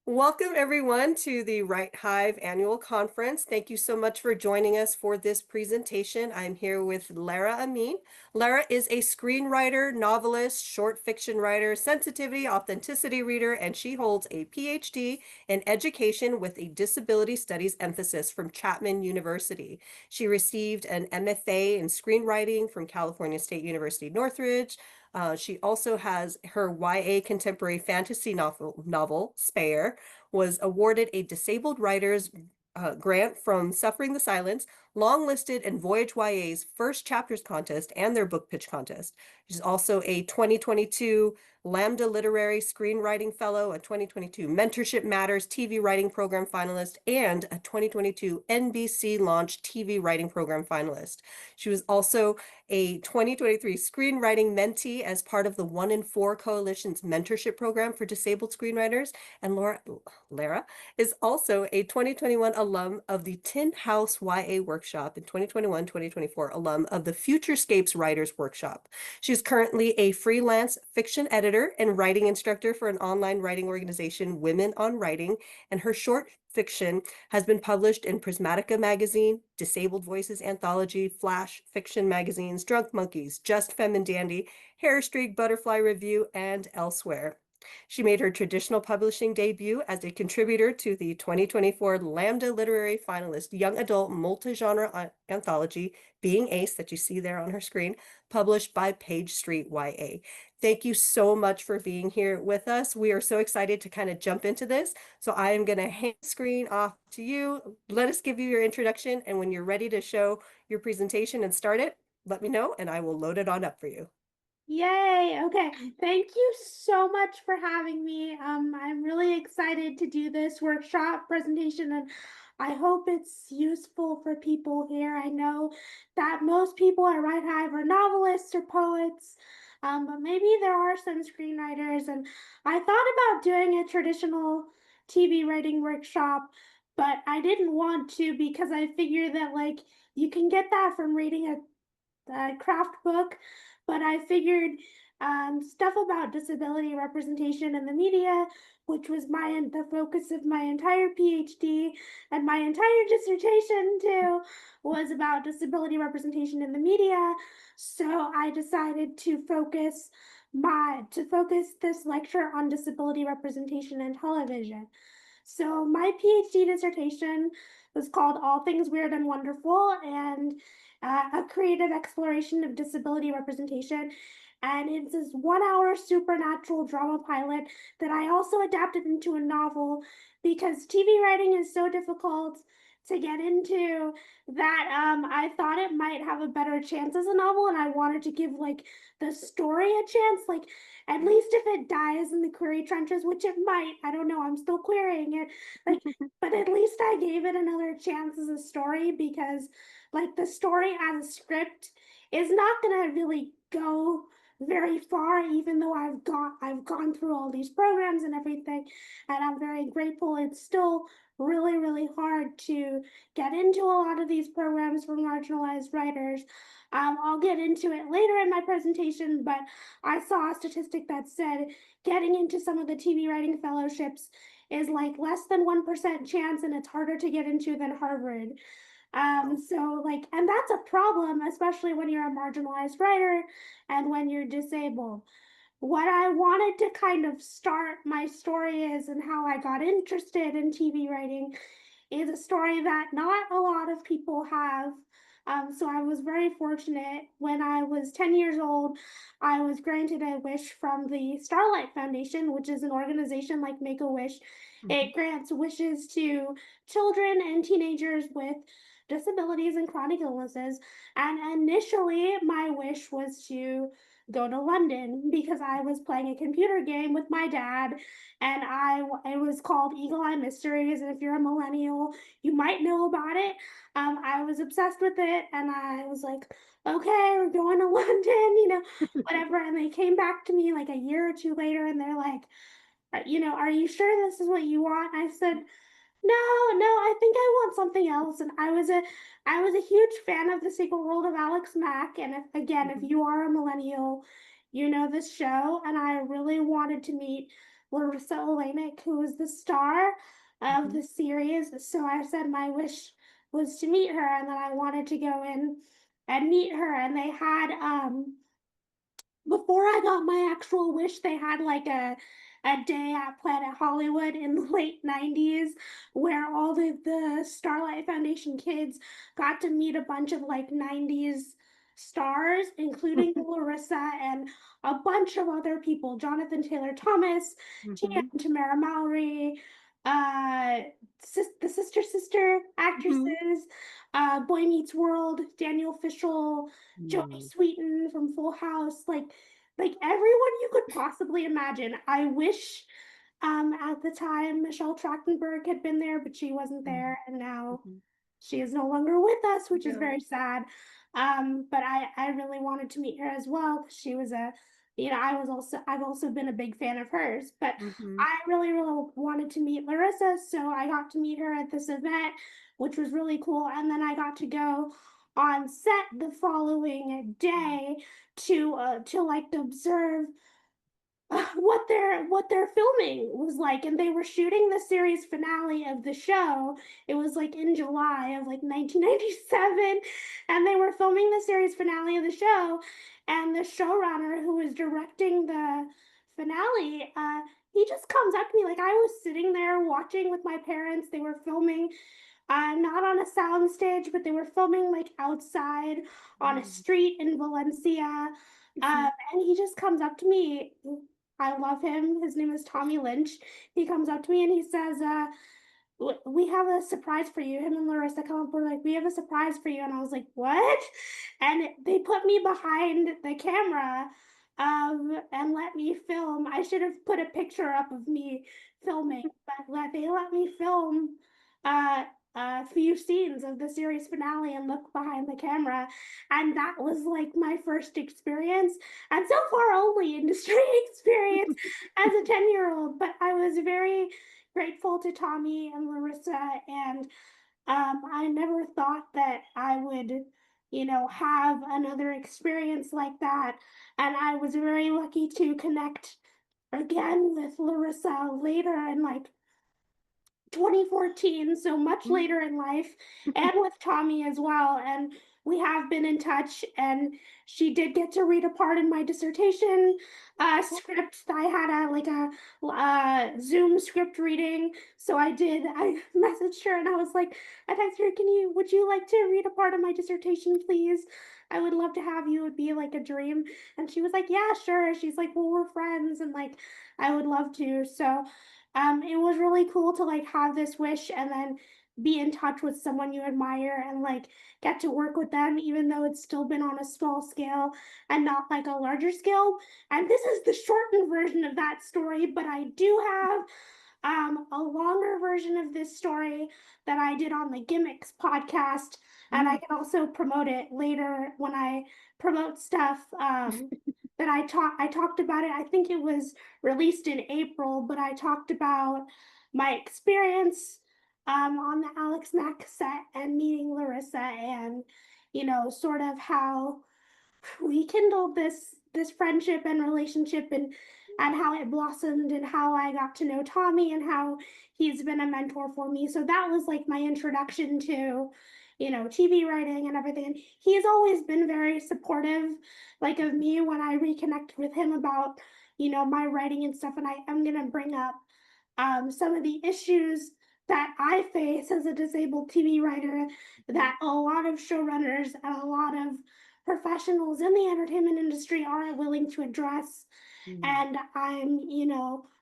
Welcome, everyone, to the Write Hive annual conference. Thank you so much for joining us for this presentation. I'm here with Lara Ameen. Lara is a screenwriter, novelist, short fiction writer, sensitivity, authenticity reader, and she holds a PhD in education with a disability studies emphasis from Chapman University. She received an MFA in screenwriting from California State University, Northridge. She also has her YA contemporary fantasy novel Spare, was awarded a Disabled Writers grant from Suffering the Silence, longlisted in Voyage YA's first chapters contest and their book pitch contest. She's also a 2022 Lambda Literary Screenwriting Fellow, a 2022 Mentorship Matters TV Writing Program finalist, and a 2022 NBC Launch TV Writing Program finalist. She was also a 2023 screenwriting mentee as part of the One in Four Coalition's mentorship program for disabled screenwriters. And Lara is also a 2021 alum of the Tin House YA Workshop and 2021-2024 alum of the Futurescapes Writers Workshop. She's currently a freelance fiction editor and writing instructor for an online writing organization, Women on Writing, and her short fiction has been published in Prismatica Magazine, Disabled Voices Anthology, Flash Fiction Magazines, Drunk Monkeys, Just Femme and Dandy, Hair Streak Butterfly Review, and elsewhere. She made her traditional publishing debut as a contributor to the 2024 Lambda Literary Finalist Young Adult Multi-Genre Anthology, Being Ace, that you see there on her screen, published by Page Street YA. Thank you so much for being here with us. We are so excited to kind of jump into this. So I am going to hand the screen off to you. Let us give you your introduction. And when you're ready to show your presentation and start it, let me know and I will load it on up for you. Yay! Okay, thank you so much for having me. I'm really excited to do this workshop presentation, and I hope it's useful for people here. I know that most people at Right Hive are novelists or poets, but maybe there are some screenwriters, and I thought about doing a traditional TV writing workshop, but I didn't want to because I figured that you can get that from reading a craft book, but I figured stuff about disability representation in the media, which was the focus of my entire PhD and my entire dissertation too, was about disability representation in the media. So I decided to focus this lecture on disability representation in television. So my PhD dissertation was called All Things Weird and Wonderful, and a creative exploration of disability representation. And it's this 1 hour supernatural drama pilot that I also adapted into a novel because TV writing is so difficult to get into that I thought it might have a better chance as a novel, and I wanted to give the story a chance, at least if it dies in the query trenches, which it might. I don't know, I'm still querying it. Like, but at least I gave it another chance as a story because the story as a script is not gonna really go very far, even though I've gone through all these programs and everything, and I'm very grateful. It's still really hard to get into a lot of these programs for marginalized writers. I'll get into it later in my presentation, but I saw a statistic that said getting into some of the TV writing fellowships is less than 1% chance, and it's harder to get into than Harvard. And that's a problem, especially when you're a marginalized writer and when you're disabled. What I wanted to kind of start my story is, and how I got interested in TV writing, is a story that not a lot of people have. So I was very fortunate. When I was 10 years old, I was granted a wish from the Starlight Foundation, which is an organization like Make a Wish. It grants wishes to children and teenagers with disabilities and chronic illnesses. And initially, my wish was to go to London because I was playing a computer game with my dad, and it was called Eagle Eye Mysteries. And if you're a millennial, you might know about it. I was obsessed with it, and I was like, okay, we're going to London, whatever. And they came back to me like a year or two later, and they're like, are you sure this is what you want? I said, no, I think I want something else. And I was a huge fan of The Secret World of Alex Mack. And if you are a millennial, you know this show. And I really wanted to meet Larissa Olenek, who was the star of Mhm. the series. So I said my wish was to meet her, and then I wanted to go in and meet her. And they had before I got my actual wish, they had like a day at Planet Hollywood in the late 90s where all the Starlight Foundation kids got to meet a bunch of like 90s stars, including Larissa and a bunch of other people, Jonathan Taylor Thomas, Mhm. Tamara Mallory, uh, the sister Mhm. actresses, Boy Meets World, Daniel Fishel, Jodie Mm. Sweetin from Full House, like everyone you could possibly imagine. I wish at the time Michelle Trachtenberg had been there, but she wasn't Mm. there, and now Mhm. she is no longer with us, which is Yeah. very sad. But I really wanted to meet her as well because she was a, I've also been a big fan of hers, but Mhm. I really wanted to meet Larissa, so I got to meet her at this event, which was really cool. And then I got to go on set the following day to like observe what their filming was like, and they were shooting the series finale of the show. It was like in July of like 1997, and they were filming the series finale of the show, and the showrunner who was directing the finale, he just comes up to me. Like, I was sitting there watching with my parents. They were filming not on a sound stage, but they were filming like outside on a Mm. street in Valencia. Mhm. And he just comes up to me. I love him. His name is Tommy Lynch. He comes up to me and he says, we have a surprise for you. Him and Larissa come up, we're like, we have a surprise for you. And I was like, what? And they put me behind the camera and let me film. I should have put a picture up of me filming, but they let me film uh, a few scenes of the series finale and look behind the camera. And that was like my first experience, and so far only industry experience as a 10-year-old. But I was very grateful to Tommy and Larissa, and I never thought that I would, have another experience like that. And I was very lucky to connect again with Larissa later in like 2014, so much Mm. later in life, and with Tommy as well. And we have been in touch, and she did get to read a part in my dissertation script. I had a like a Zoom script reading, so I did. I messaged her and I was like, I texted her, would you like to read a part of my dissertation, please? I would love to have you. It would be like a dream. And she was like, yeah, sure. She's like, well, we're friends, and like, I would love to. So it was really cool to like have this wish and then be in touch with someone you admire and like get to work with them, even though it's still been on a small scale and not like a larger scale. And this is the shortened version of that story, but I do have a longer version of this story that I did on the Gimmicks podcast, and I Mm. can also promote it later when I promote stuff that I talked about it. I think it was released in April, but I talked about my experience on the Alex Mack set and meeting Larissa, and sort of how we kindled this friendship and relationship, and how it blossomed, and how I got to know Tommy, and how he's been a mentor for me. So that was like my introduction to TV writing and everything. And he's always been very supportive like of me when I reconnect with him about my writing and stuff. And I am going to bring up some of the issues that I face as a disabled TV writer that a lot of showrunners and a lot of professionals in the entertainment industry aren't willing to address. Mm. And I'm,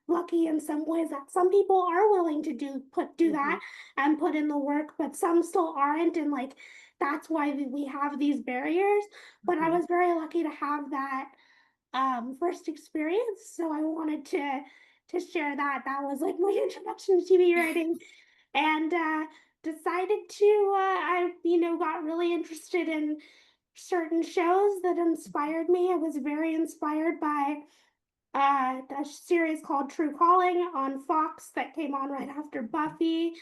lucky in some ways that some people are willing to do that Mhm. and put in the work, but some still aren't. And like that's why we have these barriers. But I Mhm. was very lucky to have that first experience. So I wanted to share that. That was like my introduction to TV writing, and decided to I got really interested in certain shows that inspired me. I was very inspired by a series called True Calling on Fox that came on right after Buffy.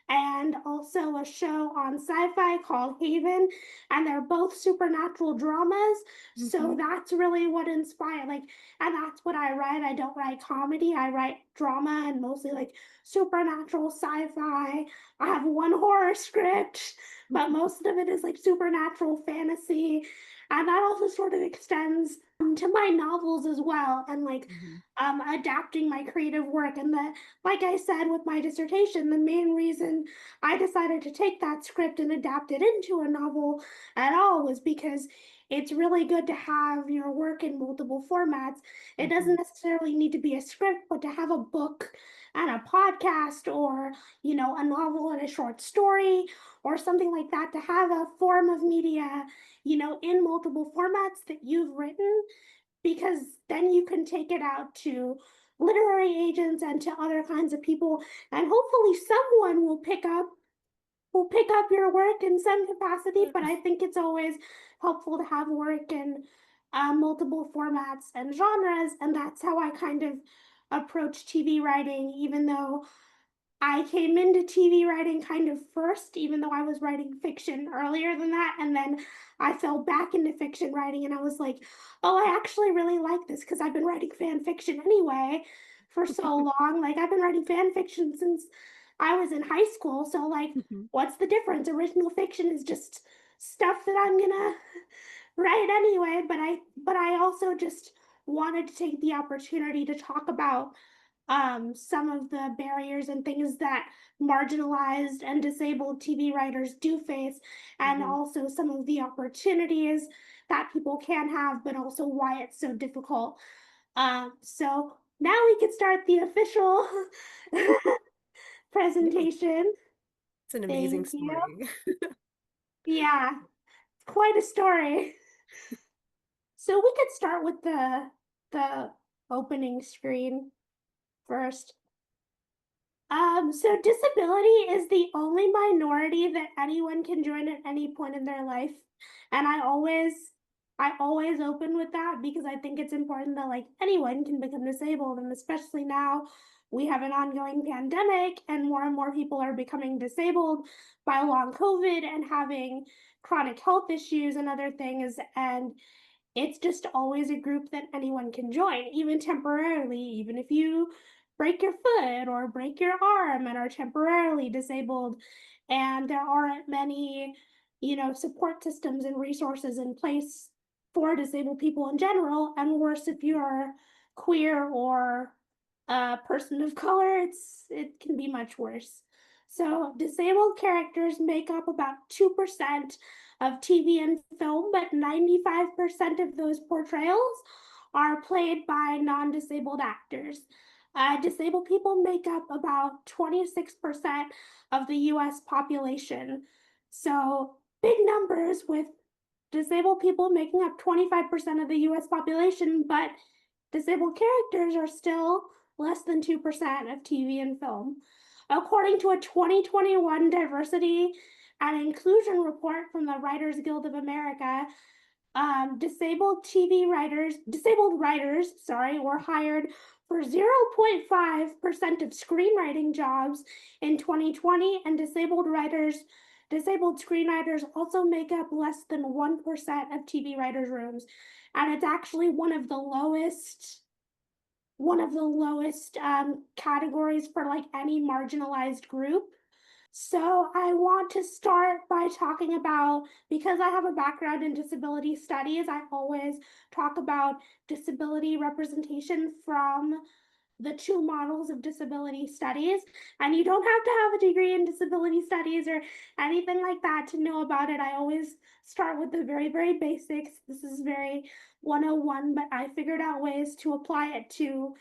and also a show on sci-fi called Haven, and they're both supernatural dramas. So Hmm. that's really what inspired, like, and that's what I write. I don't write comedy, I write drama and mostly like supernatural sci-fi. I have one horror script, but most of it is like supernatural fantasy. And that also sort of extends to my novels as well, and like Hmm. adapting my creative work. And the like I said with my dissertation, the main reason I decided to take that script and adapt it into a novel at all was because it's really good to have your work in multiple formats. It Hmm. doesn't necessarily need to be a script, but to have a book and a podcast, or, a novel and a short story, or something like that, to have a form of media, in multiple formats that you've written, because then you can take it out to literary agents and to other kinds of people, and hopefully someone will pick up your work in some capacity. But I think it's always helpful to have work in multiple formats and genres, and that's how I kind of approach TV writing, even though I came into TV writing kind of first, even though I was writing fiction earlier than that. And then I fell back into fiction writing, and I was like, oh, I actually really like this because I've been writing fan fiction anyway for so long. Like, I've been writing fan fiction since I was in high school. So, like, Hmm. what's the difference? Original fiction is just stuff that I'm gonna write anyway. But I also just wanted to take the opportunity to talk about some of the barriers and things that marginalized and disabled TV writers do face, and Hmm. also some of the opportunities that people can have, but also why it's so difficult. So now we can start the official Yeah, presentation. it's an amazing Thank you. story. Yeah, it's quite a story. So we could start with the opening screen first. So disability is the only minority that anyone can join at any point in their life. And I always open with that because I think it's important that like anyone can become disabled. And especially now we have an ongoing pandemic and more people are becoming disabled by long COVID and having chronic health issues and other things. And it's just always a group that anyone can join, even temporarily, even if you break your foot or break your arm and are temporarily disabled. And there aren't many, support systems and resources in place for disabled people in general. And worse, if you're queer or a person of color, it can be much worse. So disabled characters make up about 2% of TV and film, but 95% of those portrayals are played by non-disabled actors. Disabled people make up about 26% of the US population. So big numbers, with disabled people making up 25% of the US population, but disabled characters are still less than 2% of TV and film. According to a 2021 diversity and inclusion report from the Writers Guild of America, disabled writers, sorry, were hired for 0.5% of screenwriting jobs in 2020, and disabled screenwriters also make up less than 1% of TV writers' rooms, and it's actually one of the lowest categories for like any marginalized group. So I want to start by talking about, because I have a background in disability studies, I always talk about disability representation from the two models of disability studies. And you don't have to have a degree in disability studies or anything like that to know about it. I always start with the very, very basics. This is very 101, but I figured out ways to apply it to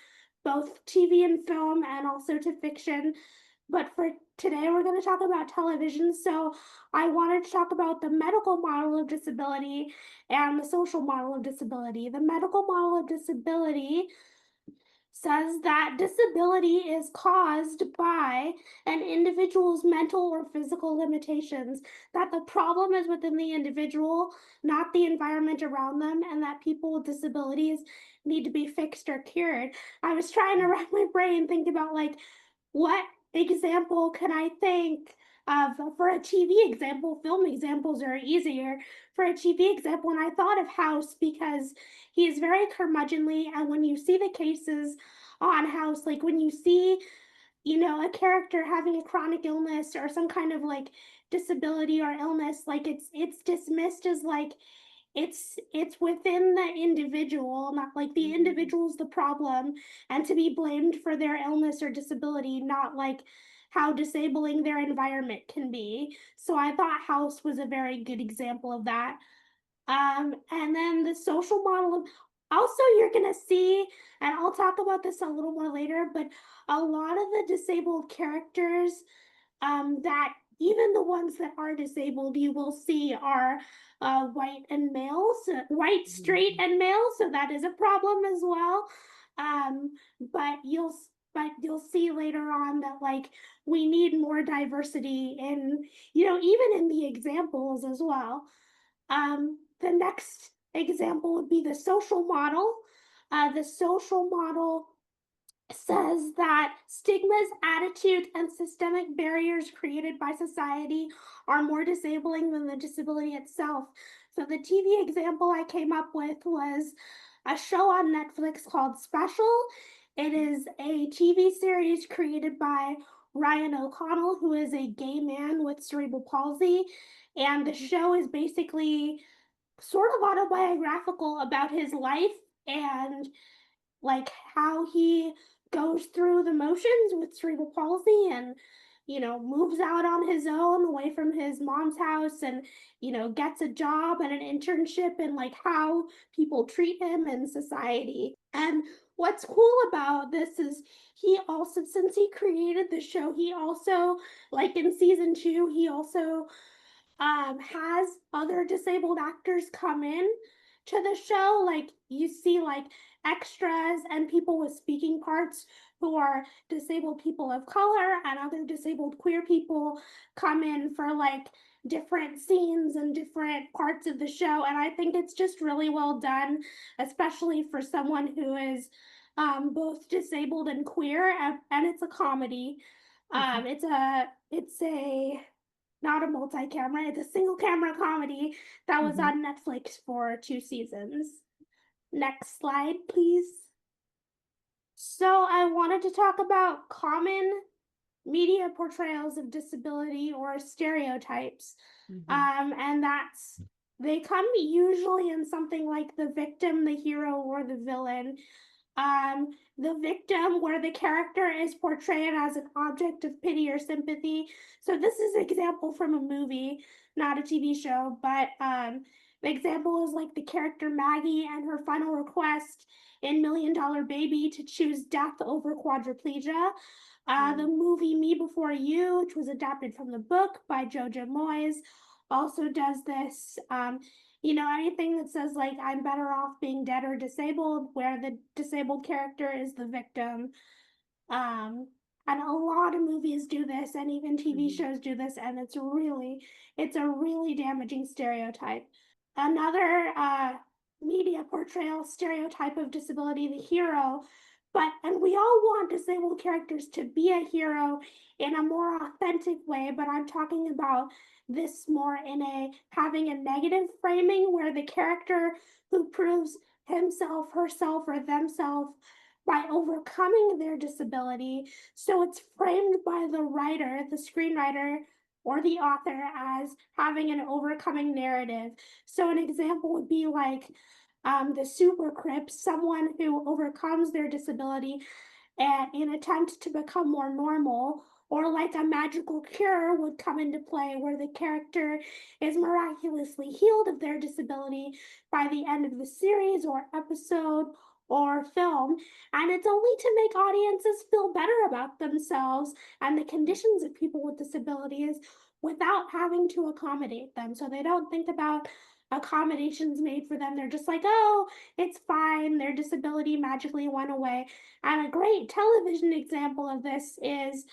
both TV and film and also to fiction. But for today, we're going to talk about television. So I wanted to talk about the medical model of disability and the social model of disability. The medical model of disability says that disability is caused by an individual's mental or physical limitations, that the problem is within the individual, not the environment around them, and that people with disabilities need to be fixed or cured. I was trying to wrap my brain, think about like what example can I think of for a TV example? Film examples are easier. For a TV example, and I thought of House because he is very curmudgeonly, and when you see the cases on House, like when you see, you know, a character having a chronic illness or some kind of like disability or illness, like it's dismissed as like it's within the individual, not like the Mhm. individual's the problem and to be blamed for their illness or disability, not like how disabling their environment can be. So I thought House was a very good example of that. And then the social model of also you're gonna see, and I'll talk about this a little more later, but a lot of the disabled characters that even the ones that are disabled, you will see are white and males, white, straight, Mhm. and male. So that is a problem as well. Um, but you'll see later on that like we need more diversity in, you know, even in the examples as well. The next example would be the social model. The social model says that stigmas, attitudes, and systemic barriers created by society are more disabling than the disability itself. So, the TV example I came up with was a show on Netflix called Special. It is a TV series created by Ryan O'Connell, who is a gay man with cerebral palsy. And the Mhm. show is basically sort of autobiographical about his life and like how he goes through the motions with cerebral palsy and you know moves out on his own away from his mom's house and you know gets a job and an internship and like how people treat him in society. And what's cool about this is he also, since he created the show, he also, like in season 2, he also has other disabled actors come in to the show. Like you see like extras and people with speaking parts who are disabled people of color and other disabled queer people come in for like different scenes and different parts of the show. And I think it's just really well done, especially for someone who is both disabled and queer, and it's a comedy. Mhm. It's a not a multi-camera, it's a single camera comedy that was Mhm. on Netflix for 2 seasons. Next slide, please. So I wanted to talk about common media portrayals of disability or stereotypes. Mhm. And that's they come usually in something like the victim, the hero, or the villain. The victim, where the character is portrayed as an object of pity or sympathy. So this is an example from a movie, not a TV show, but the example is like the character Maggie and her final request in Million Dollar Baby to choose death over quadriplegia. The Mhm. movie Me Before You, which was adapted from the book by Jojo Moyes, also does this. You know, anything that says like I'm better off being dead or disabled, where the disabled character is the victim. Um, and a lot of movies do this, and even TV Mhm. shows do this, and it's a really damaging stereotype. Another media portrayal stereotype of disability, the hero. But and we all want disabled characters to be a hero in a more authentic way, but I'm talking about this more in a having a negative framing where the character who proves himself, herself, or themselves by overcoming their disability. So it's framed by the writer, the screenwriter, or the author as having an overcoming narrative. So an example would be like the super crips, someone who overcomes their disability and in attempt to become more normal, or like a magical cure would come into play where the character is miraculously healed of their disability by the end of the series or episode or film. And it's only to make audiences feel better about themselves and the conditions of people with disabilities without having to accommodate them. So they don't think about accommodations made for them. They're just like, oh, it's fine. Their disability magically went away. And a great television example of this is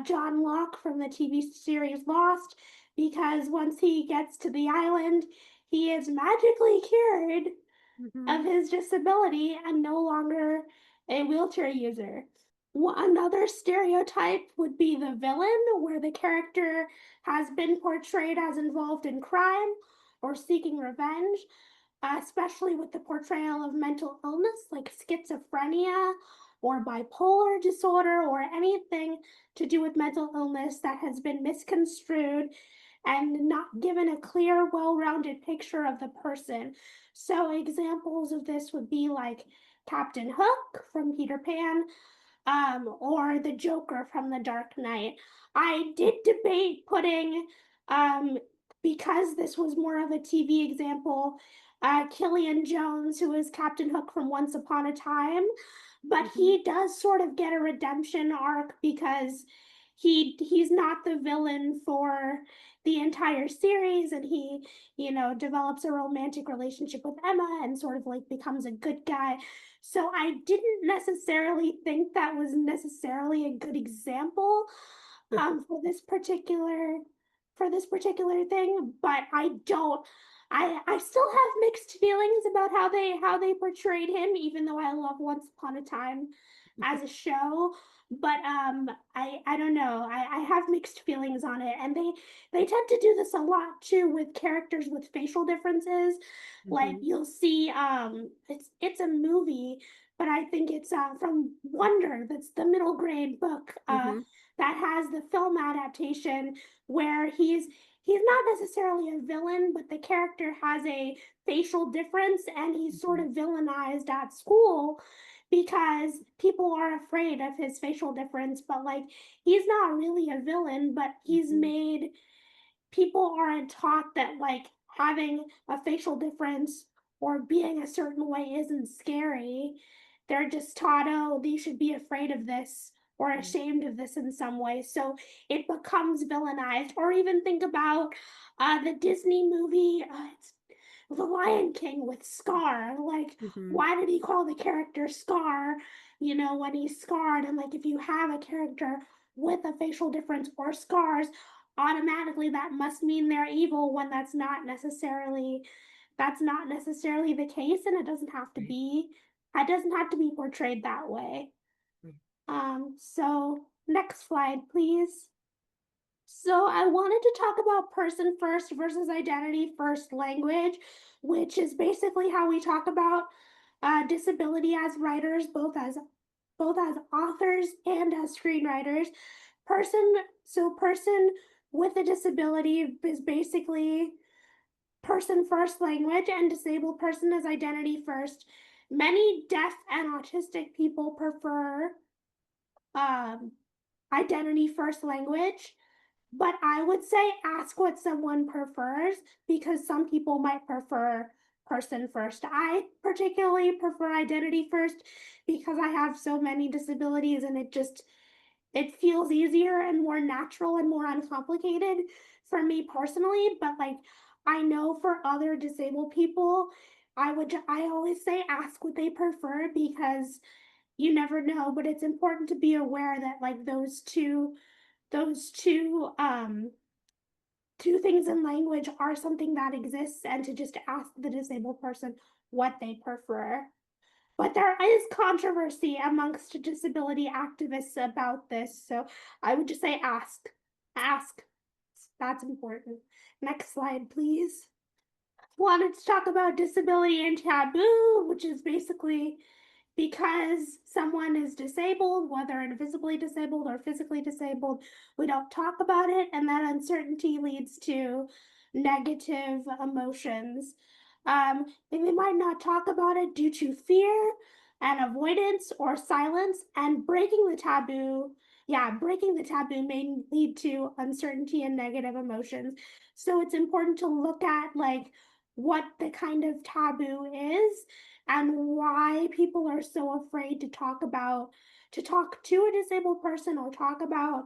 John Locke from the TV series Lost, because once he gets to the island, he is magically cured of Mhm. his disability and no longer a wheelchair user. Another stereotype would be the villain, where the character has been portrayed as involved in crime or seeking revenge, especially with the portrayal of mental illness like schizophrenia or bipolar disorder or anything to do with mental illness that has been misconstrued and not given a clear, well rounded picture of the person. So, examples of this would be like Captain Hook from Peter Pan, or the Joker from The Dark Knight. I did debate putting, um, because this was more of a TV example, Killian Jones, who is Captain Hook from Once Upon a Time, but Mm-hmm. he does sort of get a redemption arc because he's not the villain for the entire series, and he develops a romantic relationship with Emma and sort of like becomes a good guy. So I didn't necessarily think that was necessarily a good example, for this particular thing, but I still have mixed feelings about how they portrayed him, even though I love Once Upon a Time as a show. But I don't know. I have mixed feelings on it, and they tend to do this a lot too with characters with facial differences. Like Mm-hmm. you'll see, it's a movie, but I think it's from Wonder. That's the middle grade book Mm-hmm. that has the film adaptation where he's not necessarily a villain, but the character has a facial difference and he's sort Mm-hmm. of villainized at school because people are afraid of his facial difference, but like he's not really a villain, but he's Mm-hmm. made people aren't taught that like having a facial difference or being a certain way isn't scary. They're just taught, oh, they should be afraid of this or ashamed of this in some way. So it becomes villainized. Or even think about the Disney movie, it's The Lion King with Scar. Like, Mm-hmm. why did he call the character Scar? When he's scarred, and like if you have a character with a facial difference or scars, automatically that must mean they're evil when that's not necessarily the case, and Right. it doesn't have to be portrayed that way. So next slide, please. So I wanted to talk about person first versus identity first language, which is basically how we talk about disability as writers, both as authors and as screenwriters. Person person with a disability is basically person first language, and disabled person is identity first. Many deaf and autistic people prefer um, identity first language, but I would say ask what someone prefers because some people might prefer person first. I particularly prefer identity first because I have so many disabilities, and it feels easier and more natural and more uncomplicated for me personally. But like I know for other disabled people, I always say ask what they prefer because you never know. But it's important to be aware that like those two things in language are something that exists, and to just ask the disabled person what they prefer. But there is controversy amongst disability activists about this, so I would just say ask. Ask. That's important. Next slide, please. Wanted to talk about disability and taboo, which is basically because someone is disabled, whether invisibly disabled or physically disabled, we don't talk about it, and that uncertainty leads to negative emotions. And they might not talk about it due to fear and avoidance or silence, and breaking the taboo. Yeah, breaking the taboo may lead to uncertainty and negative emotions. So it's important to look at like what the kind of taboo is and why people are so afraid to talk to a disabled person or talk about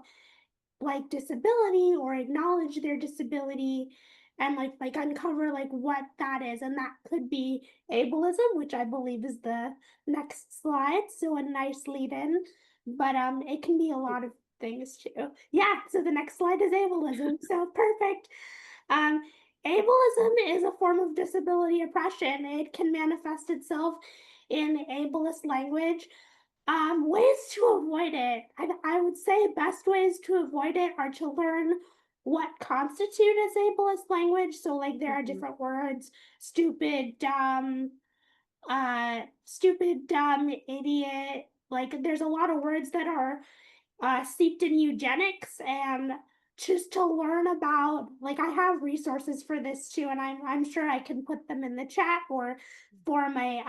like disability or acknowledge their disability, and like uncover like what that is, and that could be ableism, which I believe is the next slide, so a nice lead in. But it can be a lot of things too. Yeah, so the next slide is ableism, so perfect. um Ableism is a form of disability oppression. It can manifest itself in ableist language, Ways to avoid it. I would say best ways to avoid it are to learn what constitute as ableist language. So like there are Mhm, different words, stupid, stupid, dumb, idiot. Like there's a lot of words that are steeped in eugenics, and just to learn about, like, I have resources for this too, and I'm sure I can put them in the chat or for my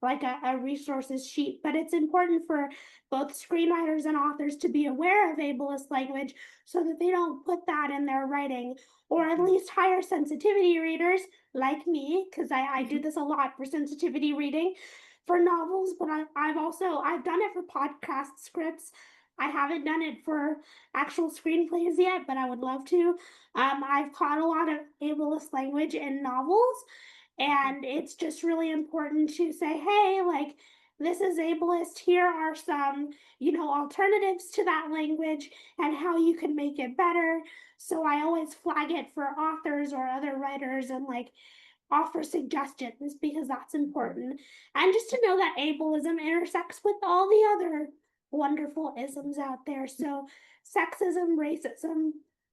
like a resources sheet. But it's important for both screenwriters and authors to be aware of ableist language so that they don't put that in their writing, or at mhm, least higher sensitivity readers like me, because I do mhm, this a lot for sensitivity reading for novels. But I've also I've done it for podcast scripts. I haven't done it for actual screenplays yet, but I would love to. I've caught a lot of ableist language in novels, mhm, and it's just really important to say, hey, like, this is ableist. Here are some, alternatives to that language and how you can make it better. So I always flag it for authors or other writers and like offer suggestions because that's mhm, important. And just to know that ableism intersects with all the other wonderful isms out there. So sexism, racism,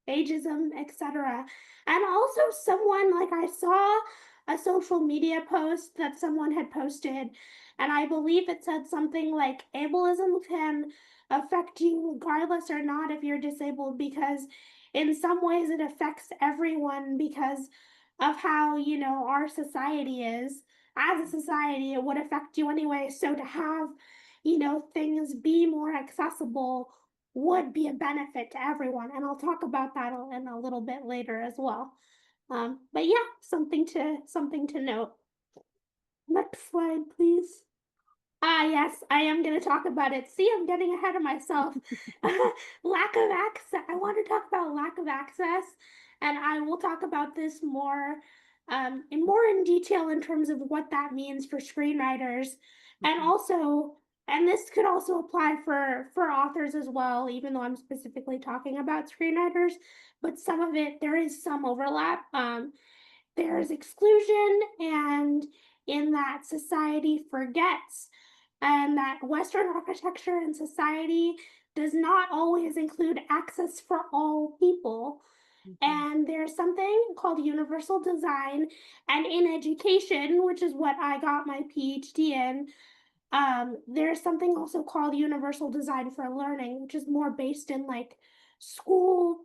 ageism, etc. And also someone, like, I saw a social media post that someone had posted, and I believe it said something like ableism can affect you regardless or not if you're disabled, because in some ways it affects everyone because of how, our society is. As a society, it would affect you anyway. So to have, things be more accessible would be a benefit to everyone. And I'll talk about that in a little bit later as well. But yeah, something to note. Next slide, please. Ah, yes, I am going to talk about it. See, I'm getting ahead of myself. Lack of access. I want to talk about lack of access, and I will talk about this more in detail in terms of what that means for screenwriters, and mhm, also, and this could also apply for authors as well, even though I'm specifically talking about screenwriters. But some of it, there is some overlap. There's exclusion, and in that society forgets, and that Western architecture and society does not always include access for all people. mhm, And there's something called universal design, and in education, which is what I got my PhD in, there's something also called universal design for learning, which is more based in like school,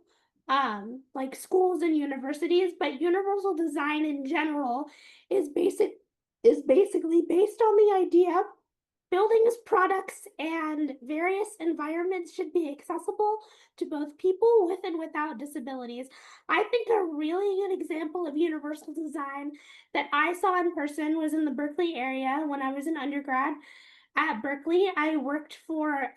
like schools and universities. But universal design in general is basic is basically based on the idea buildings, products, and various environments should be accessible to both people with and without disabilities. I think a really good example of universal design that I saw in person was in the Berkeley area when I was an undergrad at Berkeley. I worked for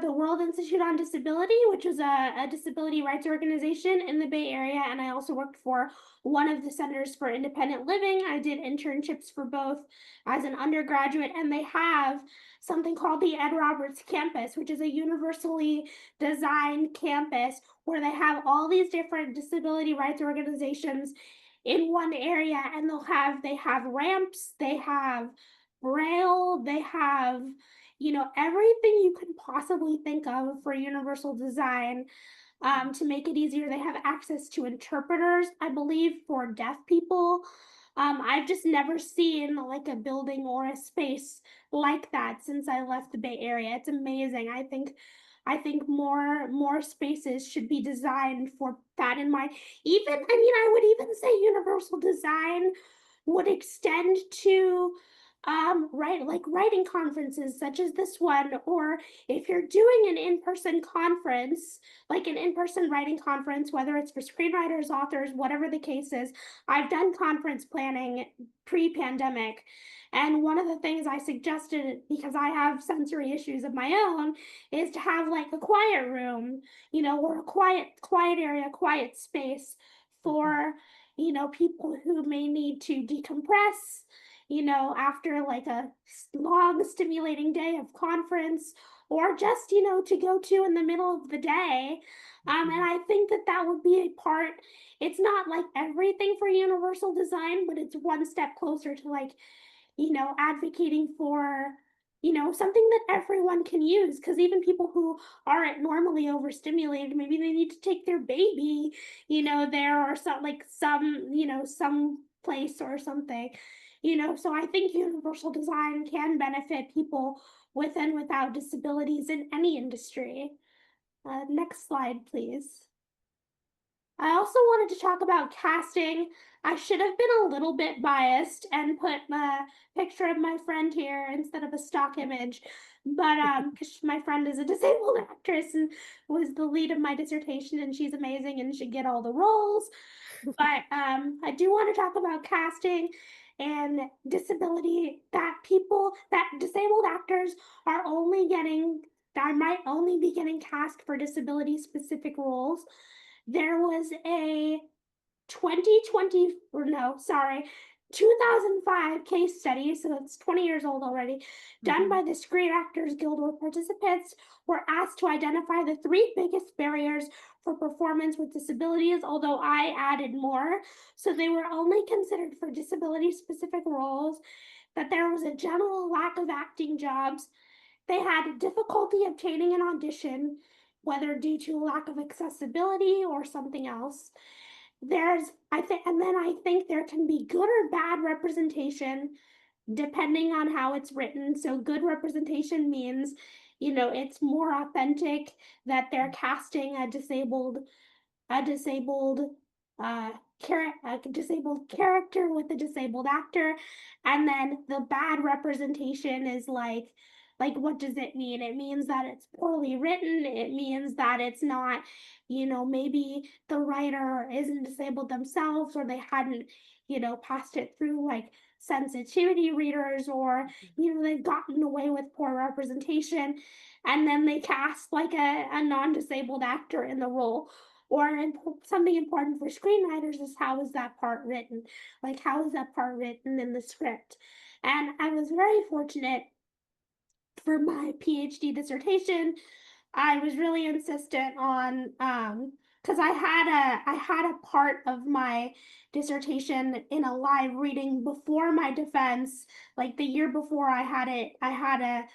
the World Institute on Disability, which is a disability rights organization in the Bay Area, and I also worked for one of the Centers for Independent Living. I did internships for both as an undergraduate, and they have something called the Ed Roberts Campus, which is a universally designed campus where they have all these different disability rights organizations in one area, and they have ramps, they have braille, they have, everything you could possibly think of for universal design, to make it easier. They have access to interpreters, I believe, for deaf people. I've just never seen like a building or a space like that since I left the Bay Area. It's amazing. I think more spaces should be designed for that in mind. Even, I mean, I would even say universal design would extend to like writing conferences such as this one, or if you're doing an in-person conference, like an in-person writing conference, whether it's for screenwriters, authors, whatever the case is. I've done conference planning pre-pandemic, and one of the things I suggested, because I have sensory issues of my own, is to have like a quiet room, or a quiet area, quiet space mhm, for, people who may need to decompress, after like a long, stimulating day of conference, or just, to go to in the middle of the day. And mhm, I think that that would be a part. It's not like everything for universal design, but it's one step closer to like advocating for, something that everyone can use. Because even people who aren't normally overstimulated, maybe they need to take their baby, there, or some, like, some place or something. So I think universal design can benefit people with and without disabilities in any industry. Next slide, please. I also wanted to talk about casting. I should have been a little bit biased and put a picture of my friend here instead of a stock image, but because my friend is a disabled actress and was the lead of my dissertation, and she's amazing and should get all the roles. But I do want to talk about casting and disability, that disabled actors are only getting, that might only be getting cast for disability specific roles. There was a 2020, or no, sorry, 2005 case study, so it's 20 years old already, done Mhm. by the Screen Actors Guild, where participants were asked to identify the three biggest barriers for performance with disabilities, although I added more. So they were only considered for disability specific roles, that there was a general lack of acting jobs, they had difficulty obtaining an audition, whether due to lack of accessibility or something else. And then I think there can be good or bad representation depending on how it's written. So, good representation means, it's more authentic, that they're casting a disabled uh a disabled character with a disabled actor. And then the bad representation is like, what does it mean? It means that it's poorly written. It means that it's not, maybe the writer isn't disabled themselves, or they hadn't, passed it through like sensitivity readers, or they've gotten away with poor representation, and then they cast like a non-disabled actor in the role. Or something important for screenwriters is, how is that part written? Like, how is that part written in the script? And I was very fortunate for my PhD dissertation. I was really insistent on, because I had a part of my dissertation in a live reading before my defense, like the year before I had it. I had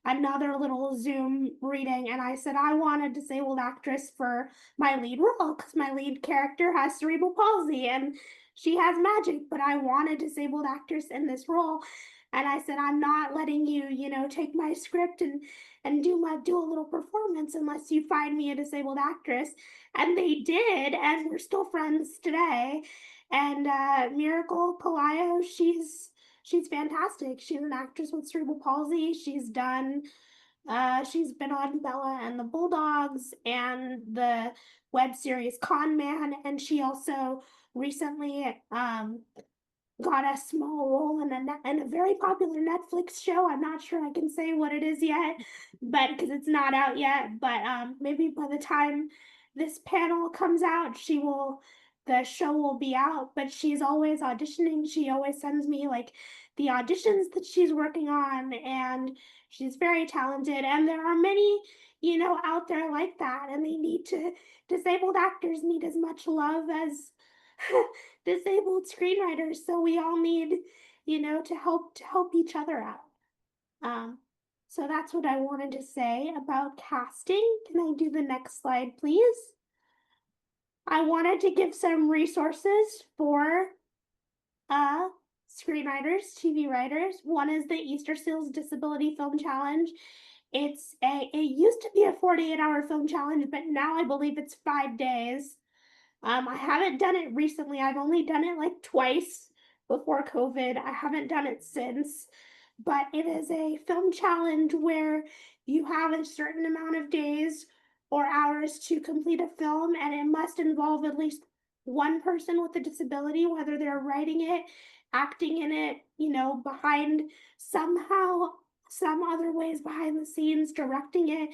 another little Zoom reading, and I said I want a disabled actress for my lead role, because my lead character has cerebral palsy and she has magic, but I want a disabled actress in this role. And I said, I'm not letting you, take my script and do a little performance unless you find me a disabled actress. And they did, and we're still friends today. And Miracle Palayo, she's fantastic. She's an actress with cerebral palsy. She's been on Bella and the Bulldogs and the web series Con Man, and she also recently got a small role in a very popular Netflix show. I'm not sure I can say what it is yet, but because it's not out yet. But maybe by the time this panel comes out, the show will be out. But she's always auditioning. She always sends me like the auditions that she's working on, and she's very talented. And there are many, out there like that, and disabled actors need as much love as disabled screenwriters, so we all need, to help each other out. um so that's what I wanted to say about casting. Can I do the next slide, please? I wanted to give some resources for uh screenwriters, TV writers. One is the Easter Seals Disability Film Challenge. It used to be a 48-hour film challenge, but now I believe it's 5 days. I haven't done it recently. I've only done it like twice before COVID. I haven't done it since, but it is a film challenge where you have a certain amount of days or hours to complete a film, and it must involve at least one person with a disability, whether they're writing it, acting in it, behind somehow, some other ways behind the scenes, directing it,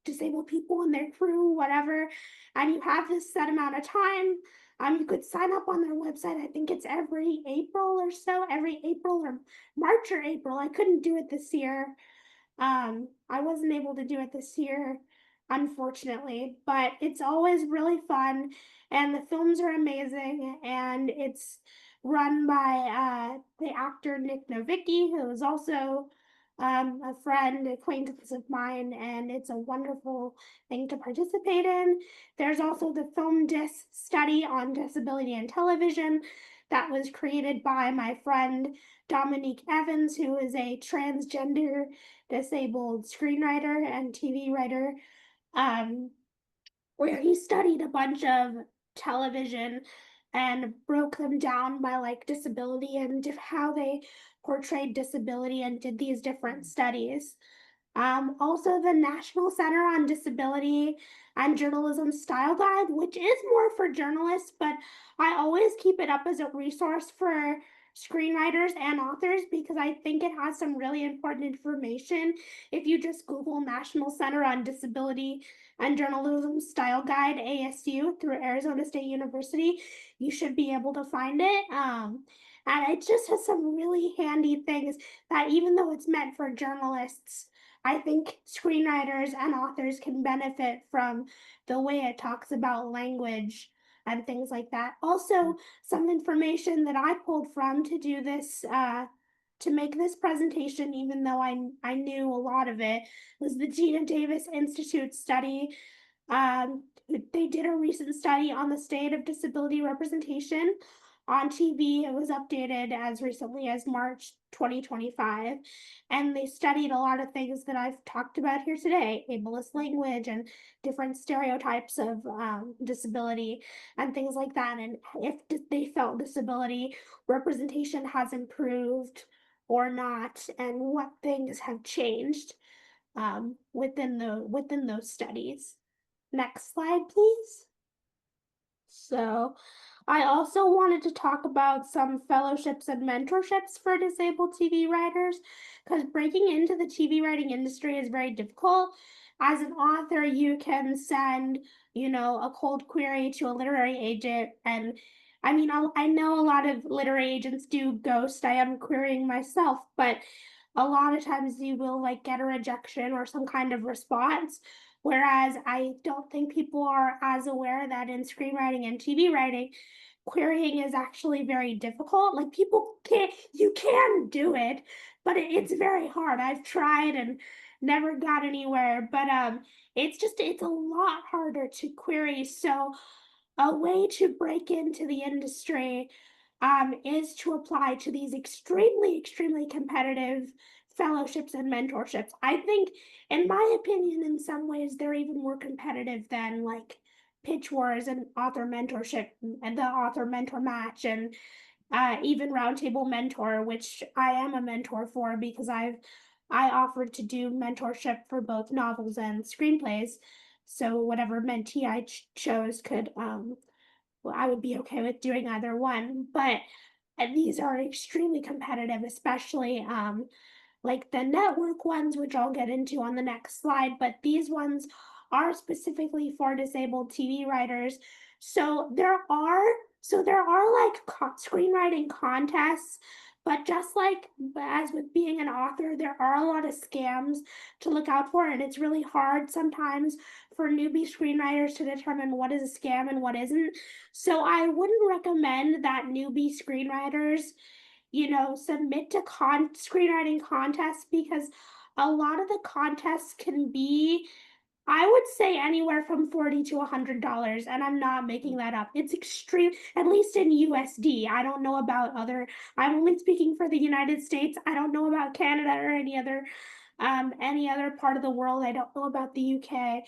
disabled people and their crew, whatever. And you have this set amount of time. You could sign up on their website. I think it's every April or so, every April or March or April. I couldn't do it this year. I wasn't able to do it this year, unfortunately, but it's always really fun, and the films are amazing, and it's run by the actor Nick Novicki, who is also a friend, acquaintance of mine, and it's a wonderful thing to participate in. There's also the Film Dis study on disability in television that was created by my friend Dominique Evans, who is a transgender disabled screenwriter and TV writer. Um, where he studied a bunch of television and broke them down by like disability and how they portrayed disability and did these different studies. Also, the National Center on Disability and Journalism Style Guide, which is more for journalists, but I always keep it up as a resource for screenwriters and authors because I think it has some really important information. If you just Google National Center on Disability and Journalism Style Guide ASU through Arizona State University, you should be able to find it. And it just has some really handy things that, even though it's meant for journalists, I think screenwriters and authors can benefit from the way it talks about language and things like that. Also, some information that I pulled from to do this, to make this presentation, even though I knew a lot of it, was the Gina Davis Institute study. They did a recent study on the state of disability representation on TV. It was updated as recently as March 2025. And they studied a lot of things that I've talked about here today, ableist language and different stereotypes of disability and things like that. And if they felt disability representation has improved or not, and what things have changed within those studies. Next slide, please. So I also wanted to talk about some fellowships and mentorships for disabled TV writers because breaking into the TV writing industry is very difficult. As an author, you can send, a cold query to a literary agent. And I mean, I know a lot of literary agents do ghost. I am querying myself, but a lot of times you will like get a rejection or some kind of response. Whereas I don't think people are as aware that in screenwriting and TV writing, querying is actually very difficult. Like people can't, you can do it, but it's very hard. I've tried and never got anywhere. But it's a lot harder to query. So a way to break into the industry is to apply to these extremely competitive fellowships and mentorships. I think, in my opinion, in some ways, they're even more competitive than like pitch wars and author mentorship and the author mentor match and even roundtable mentor, which I am a mentor for because I offered to do mentorship for both novels and screenplays. So whatever mentee I chose could well, I would be okay with doing either one, but these are extremely competitive, especially like the network ones, which I'll get into on the next slide, but these ones are specifically for disabled TV writers. So there are like screenwriting contests, but just like as with being an author, there are a lot of scams to look out for, and it's really hard sometimes for newbie screenwriters to determine what is a scam and what isn't. So I wouldn't recommend that newbie screenwriters submit to screenwriting contests because a lot of the contests can be, I would say, anywhere from $40 to $100, and I'm not making that up. It's extreme, at least in USD. I don't know about other. I'm only speaking for the United States. I don't know about Canada or any other part of the world. I don't know about the UK,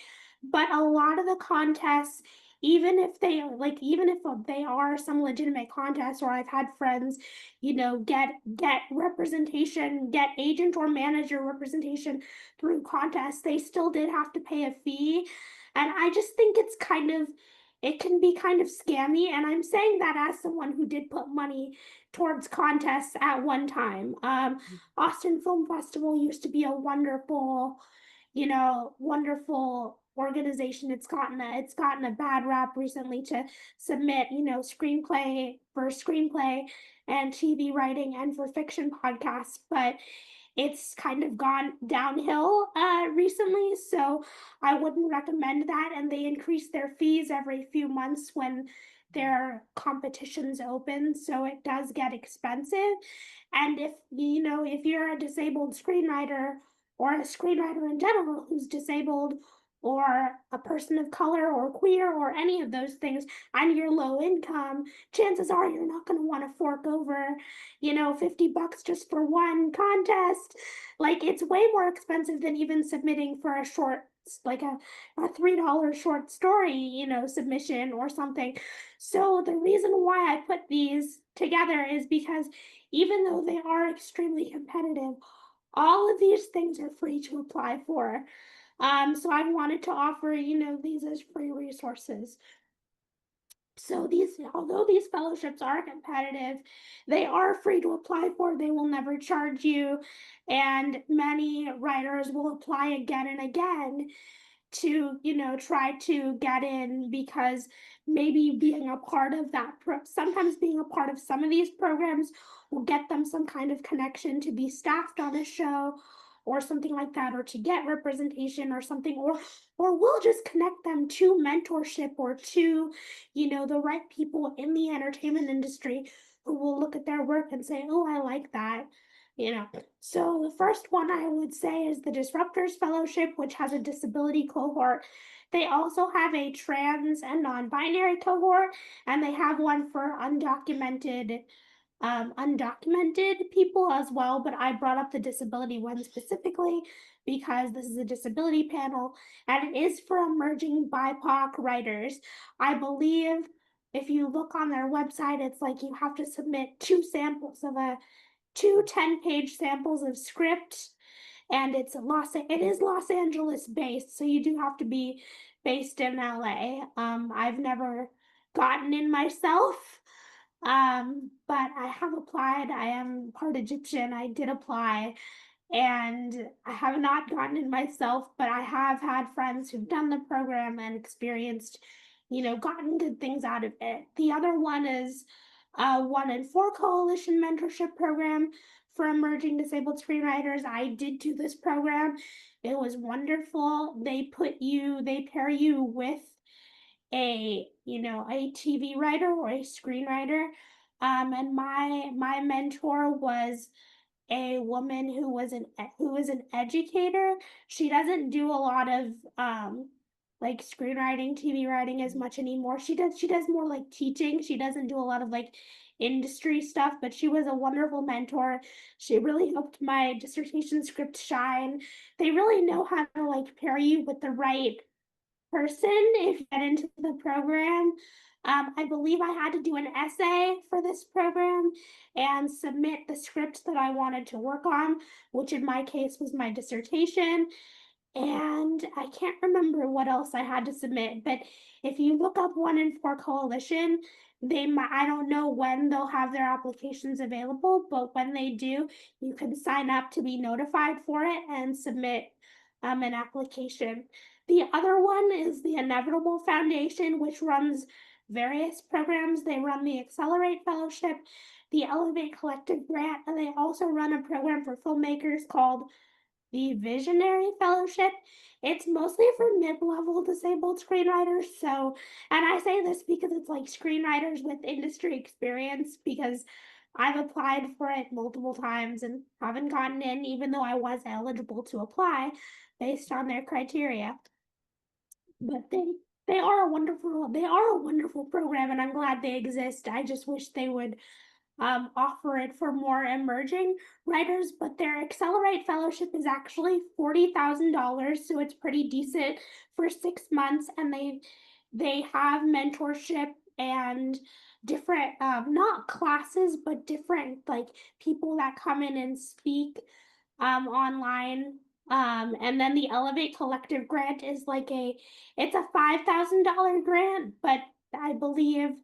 but a lot of the contests, even if they are some legitimate contests, or I've had friends, get representation, get agent or manager representation through contests, they still did have to pay a fee. And I just think it can be kind of scammy. And I'm saying that as someone who did put money towards contests at one time. Austin Film Festival used to be a wonderful organization. It's gotten a bad rap recently to submit, screenplay and TV writing and for fiction podcasts, but it's kind of gone downhill recently, so I wouldn't recommend that. And they increase their fees every few months when their competitions open, so it does get expensive. And if you know, if you're a disabled screenwriter or a screenwriter in general who's disabled or a person of color or queer or any of those things and you're low income, chances are you're not going to want to fork over, you know, $50 just for one contest. Like it's way more expensive than even submitting for a short, like a $3 short story, you know, submission or something. So the reason why I put these together is because even though they are extremely competitive, all of these things are free to apply for. So I wanted to offer, you know, these as free resources. So these, although these fellowships are competitive, they are free to apply for. They will never charge you, and many writers will apply again and again to, you know, try to get in because maybe being a part of sometimes being a part of some of these programs will get them some kind of connection to be staffed on a show or something like that, or to get representation or something, or we'll just connect them to mentorship or to, you know, the right people in the entertainment industry who will look at their work and say, oh, I like that, you know. So the first one I would say is the Disruptors Fellowship, which has a disability cohort. They also have a trans and non-binary cohort, and they have one for undocumented people as well. But I brought up the disability one specifically because this is a disability panel, and it is for emerging BIPOC writers. I believe if you look on their website, it's like you have to submit two 10-page samples of script, and it is Los Angeles based, so you do have to be based in LA. I've never gotten in myself, but I have applied. I am part Egyptian. I did apply, and I have not gotten it myself, but I have had friends who've done the program and experienced, you know, gotten good things out of it. The other one is 1 in 4 Coalition Mentorship Program for emerging disabled screenwriters. I did do this program. It was wonderful. They pair you with a TV writer or a screenwriter. And my mentor was a woman who was an educator. She doesn't do a lot of like screenwriting, TV writing as much anymore. She does more like teaching. She doesn't do a lot of like industry stuff, but she was a wonderful mentor. She really helped my dissertation script shine. They really know how to like pair you with the right person if you get into the program. I believe I had to do an essay for this program and submit the script that I wanted to work on, which in my case was my dissertation. And I can't remember what else I had to submit, but if you look up 1 in 4 Coalition, I don't know when they'll have their applications available, but when they do, you can sign up to be notified for it and submit an application. The other one is the Inevitable Foundation, which runs various programs. They run the Accelerate Fellowship, the Elevate Collective Grant, and they also run a program for filmmakers called the Visionary Fellowship. It's mostly for mid-level disabled screenwriters. So, and I say this because it's like screenwriters with industry experience, because I've applied for it multiple times and haven't gotten in, even though I was eligible to apply based on their criteria. But they are a wonderful program, and I'm glad they exist. I just wish they would offer it for more emerging writers. But their Accelerate Fellowship is actually $40,000, so it's pretty decent for 6 months, and they have mentorship and different not classes but different like people that come in and speak online. And then the Elevate Collective grant is like it's a $5,000 grant, but I believe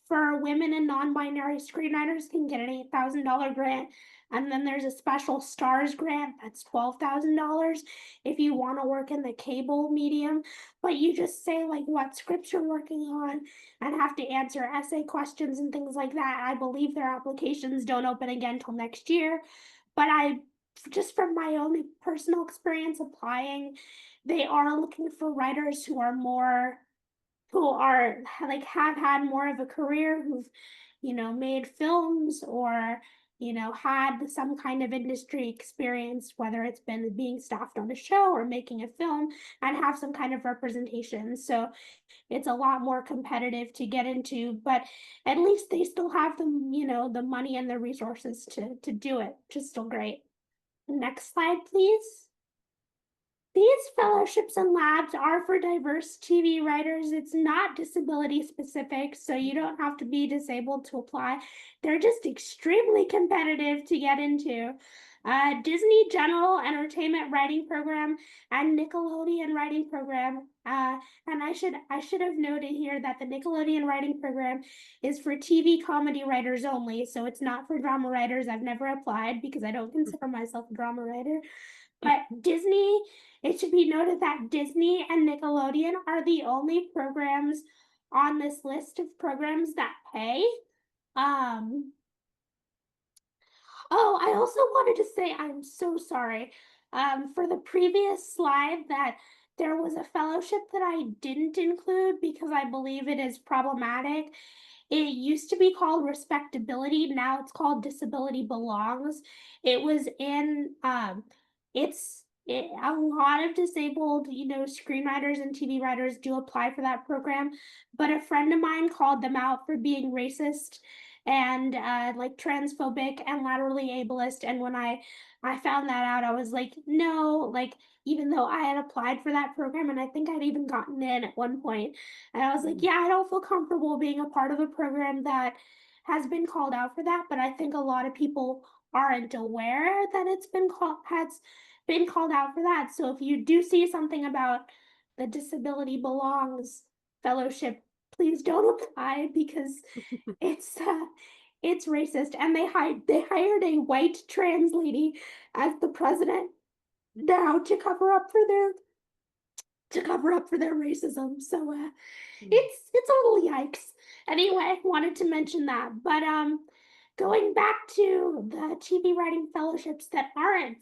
for women and non-binary screenwriters can get an $8,000 grant. And then there's a special stars grant that's $12,000 if you want to work in the cable medium, but you just say like what scripts you're working on and have to answer essay questions and things like that. I believe their applications don't open again till next year, but I just from my own personal experience applying, they are looking for writers who are more who are like have had more of a career, who've, made films or, had some kind of industry experience, whether it's been being staffed on a show or making a film, and have some kind of representation. So it's a lot more competitive to get into, but at least they still have the, the money and the resources to do it, which is still great. Next slide, please. These fellowships and labs are for diverse TV writers. It's not disability specific, so you don't have to be disabled to apply. They're just extremely competitive to get into. Disney General Entertainment Writing Program and Nickelodeon Writing Program. And I should have noted here that the Nickelodeon Writing Program is for TV comedy writers only, so it's not for drama writers. I've never applied because I don't consider myself a drama writer. But Disney, it should be noted that Disney and Nickelodeon are the only programs on this list of programs that pay. Um, oh, I also wanted to say I'm so sorry. For the previous slide that there was a fellowship that I didn't include because I believe it is problematic. It used to be called respectability. Now it's called disability belongs. It was in a lot of disabled, screenwriters and TV writers do apply for that program, but a friend of mine called them out for being racist and like transphobic and laterally ableist. And when I found that out, I was like, no, like even though I had applied for that program and I think I'd even gotten in at one point, and I was like, yeah, I don't feel comfortable being a part of a program that has been called out for that. But I think a lot of people aren't aware that it's been called has been called out for that. So if you do see something about the Disability Belongs Fellowship, please don't apply because it's uh, it's racist. And they hired a white trans lady as the president now to cover up for their racism. So it's a little yikes. Anyway, wanted to mention that. But going back to the TV writing fellowships that aren't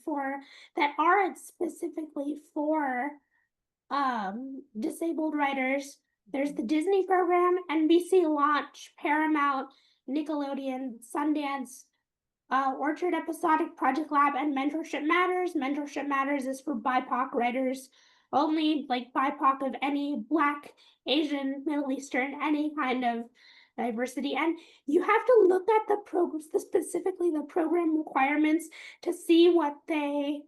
specifically for disabled writers, there's the Disney program, NBC Launch, Paramount, Nickelodeon, Sundance, Orchard Episodic, Project Lab, and Mentorship Matters. Mentorship Matters is for BIPOC writers only, like BIPOC of any Black, Asian, Middle Eastern, any kind of diversity. And you have to look at the programs, specifically the program requirements, to see what they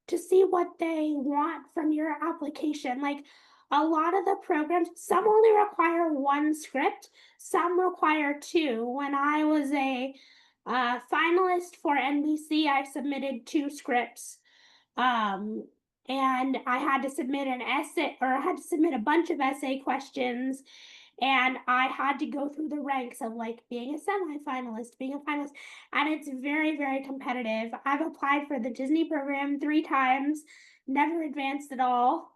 want from your application. Like a lot of the programs, some only require one script, some require two. When I was a finalist for NBC, I submitted two scripts. Um, and I had to submit an essay, or I had to submit a bunch of essay questions, and I had to go through the ranks of like being a semi-finalist, being a finalist, and it's very, very competitive. I've applied for the Disney program 3 times, never advanced at all,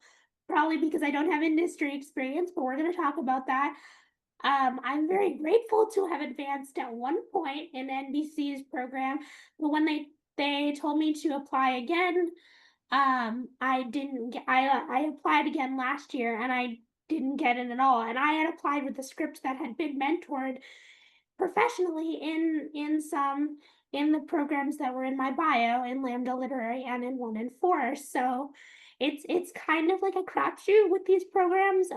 probably because I don't have industry experience, but we're going to talk about that. I'm very grateful to have advanced at one point in NBC's program, but when they told me to apply again, I didn't get, I applied again last year and I didn't get it at all. And I had applied with a script that had been mentored professionally in the programs that were in my bio in Lambda Literary and in 1 and 4. So it's kind of like a crapshoot with these programs,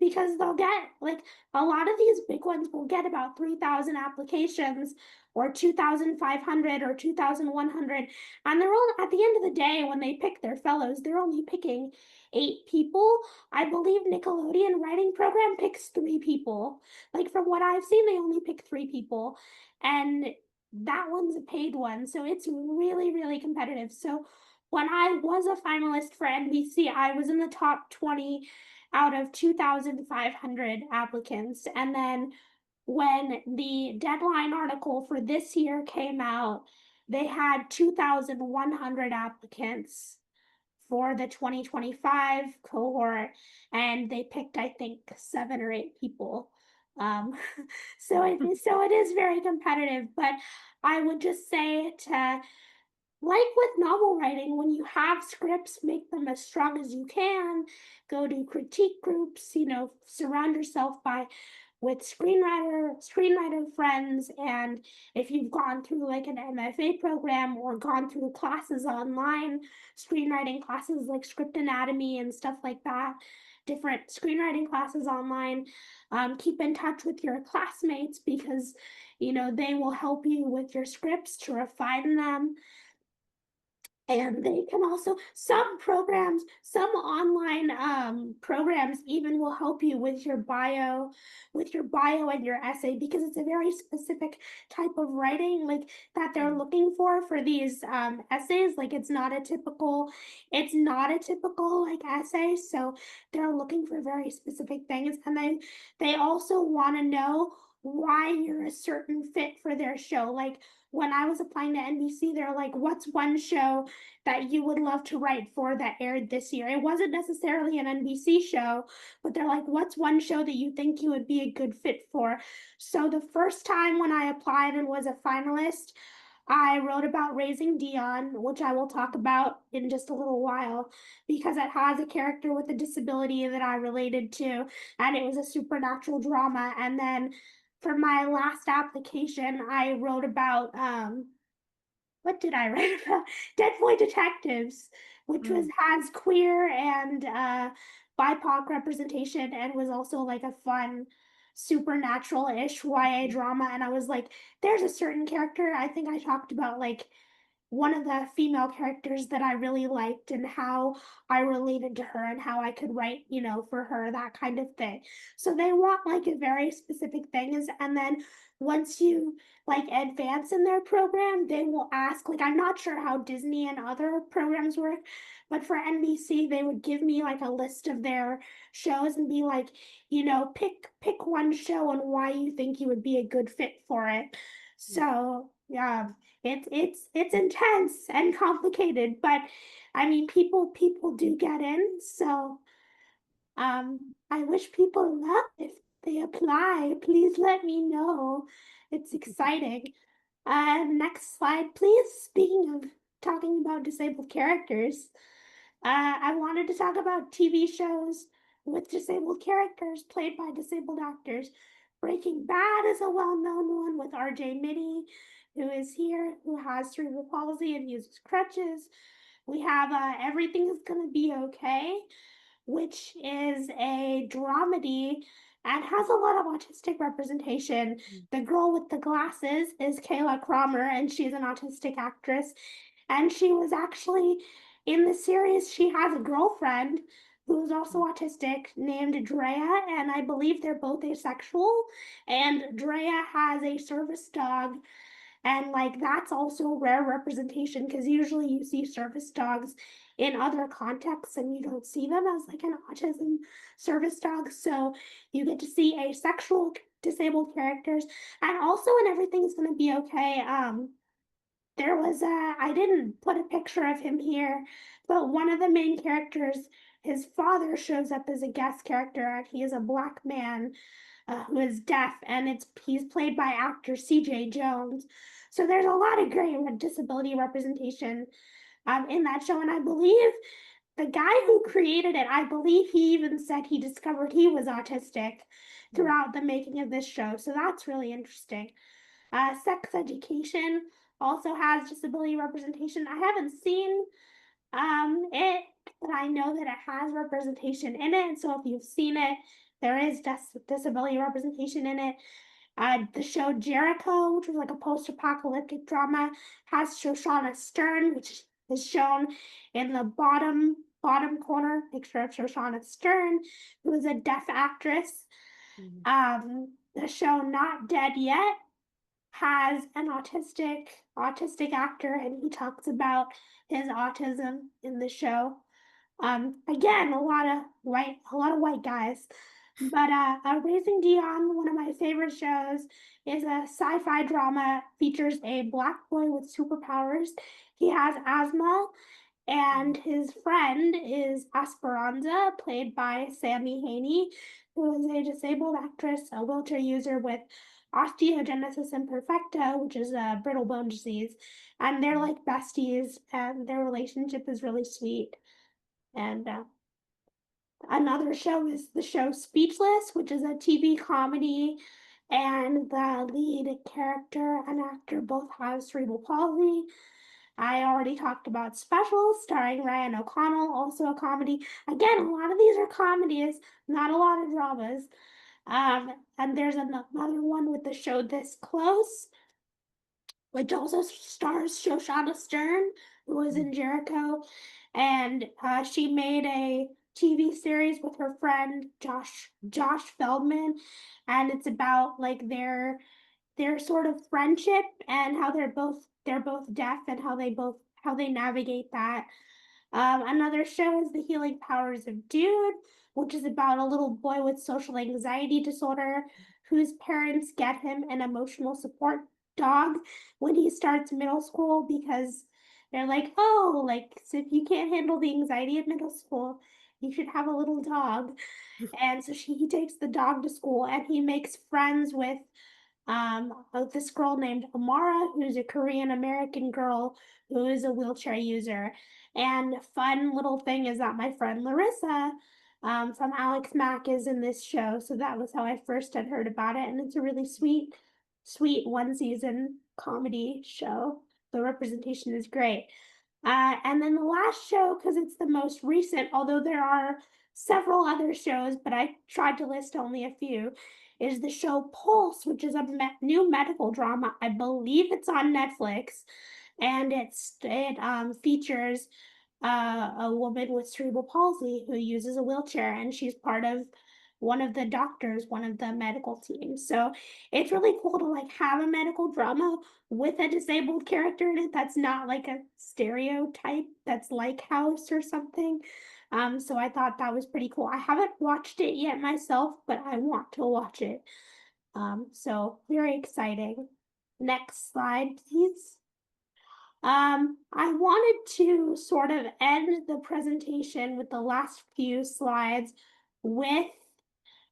because they'll get like a lot of these big ones will get about 3,000 applications or 2,500 or 2,100, and they're all at the end of the day when they pick their fellows, they're only picking 8 people. I believe Nickelodeon writing program picks 3 people. Like from what I've seen, they only pick 3 people, and that one's a paid one, so it's really, really competitive. So when I was a finalist for NBC, I was in the top 20 out of 2,500 applicants. And then when the deadline article for this year came out, they had 2,100 applicants for the 2025 cohort, and they picked, I think, 7 or 8 people. Um, so it is very competitive, but I would just say to like with novel writing, when you have scripts, make them as strong as you can. Go to critique groups, surround yourself by with screenwriter friends, and if you've gone through like an MFA program or gone through classes online, screenwriting classes like script anatomy and stuff like that, different screenwriting classes online, keep in touch with your classmates because they will help you with your scripts to refine them. And they can also, some online programs even will help you with your bio and your essay, because it's a very specific type of writing like that they're Mm, looking for these essays. Like it's not a typical like essay, so they're looking for very specific things, and they also want to know why you're a certain fit for their show. Like when I was applying to NBC, they're like, what's one show that you would love to write for that aired this year? It wasn't necessarily an NBC show, but they're like, what's one show that you think you would be a good fit for? So the first time when I applied and was a finalist, I wrote about Raising Dion, which I will talk about in just a little while, because it has a character with a disability that I related to, and it was a supernatural drama. And then for my last application, I wrote about what did I write about? Dead Boy Detectives, which was mm, has queer and BIPOC representation, and was also like a fun supernatural-ish YA mhm, drama. And I was like, there's a certain character, I think I talked about like one of the female characters that I really liked and how I related to her and how I could write, for her, that kind of thing. So they want like a very specific things. And then once you like advance in their program, they will ask, like, I'm not sure how Disney and other programs work, but for NBC, they would give me like a list of their shows and be like, pick one show and why you think you would be a good fit for it. mm, So yeah, it's intense and complicated, but I mean people do get in. So I wish people luck if they apply. Please let me know. It's exciting. Next slide, please. Speaking of talking about disabled characters, I wanted to talk about TV shows with disabled characters played by disabled actors. Breaking Bad is a well-known one with RJ Mitty, who is here, who has cerebral palsy and uses crutches. We have Everything is Gonna Be Okay, which is a dramedy and has a lot of autistic representation. mm, The girl with the glasses is Kayla Cromer, and she's an autistic actress. And she was actually in the series, she has a girlfriend who's also mm, autistic named Drea, and I believe they're both asexual. And Drea has a service dog, and like that's also rare representation because usually you see service dogs in other contexts and you don't see them as like an autism service dog. So you get to see asexual disabled characters. And also in Everything's Gonna Be Okay, there was a, I didn't put a picture of him here, but one of the main characters, his father shows up as a guest character, and he is a black man who is deaf, and he's played by actor C.J. Jones. So there's a lot of great disability representation in that show, and I believe the guy who created it, I believe he even said he discovered he was autistic mm, throughout the making of this show. So that's really interesting. Sex Education also has disability representation. I haven't seen it, but I know that it has representation in it. So if you've seen it, there is disability representation in it. The show Jericho, which was like a post-apocalyptic drama, has Shoshana Stern, which is shown in the bottom corner picture of Shoshana Stern, who is a deaf actress. mm, The show Not Dead Yet has an autistic actor, and he talks about his autism in the show. Again, a lot of white guys. But Raising Dion, one of my favorite shows, is a sci-fi drama, features a black boy with superpowers. He has asthma, mm, and his friend is Esperanza, played by Sammy Haney, who is a disabled actress, a wheelchair user with osteogenesis imperfecta, which is a brittle bone disease, and they're like besties, and their relationship is really sweet. And another show is the show Speechless, which is a TV comedy, and the lead character and actor both have cerebral palsy. I already talked about Special, starring Ryan O'Connell, also a comedy. Again, a lot of these are comedies, not a lot of dramas. And there's another one with the show This Close, which also stars Shoshana Stern, who was in Jericho, and she made a TV series with her friend Josh Feldman, and it's about like their sort of friendship and how they're both deaf and how they navigate that. Another show is The Healing Powers of Dude, which is about a little boy with social anxiety disorder whose parents get him an emotional support dog when he starts middle school because they're like, oh, like, so if you can't handle the anxiety of middle school, you should have a little dog. And so he takes the dog to school and he makes friends with this girl named Amara, who's a Korean American girl who is a wheelchair user. And fun little thing is that my friend Larissa from Alex Mack is in this show. So that was how I first had heard about it. And it's a really sweet one season comedy show. The representation is great. And then the last show, because it's the most recent, although there are several other shows, but I tried to list only a few, is the show Pulse, which is a new medical drama. I believe it's on Netflix, and it features a woman with cerebral palsy who uses a wheelchair, and she's part of one of the doctors, one of the medical teams. So it's really cool to like have a medical drama with a disabled character in it that's not like a stereotype that's like House or something. So I thought that was pretty cool. I haven't watched it yet myself, but I want to watch it. So very exciting. Next slide, please. I wanted to sort of end the presentation with the last few slides with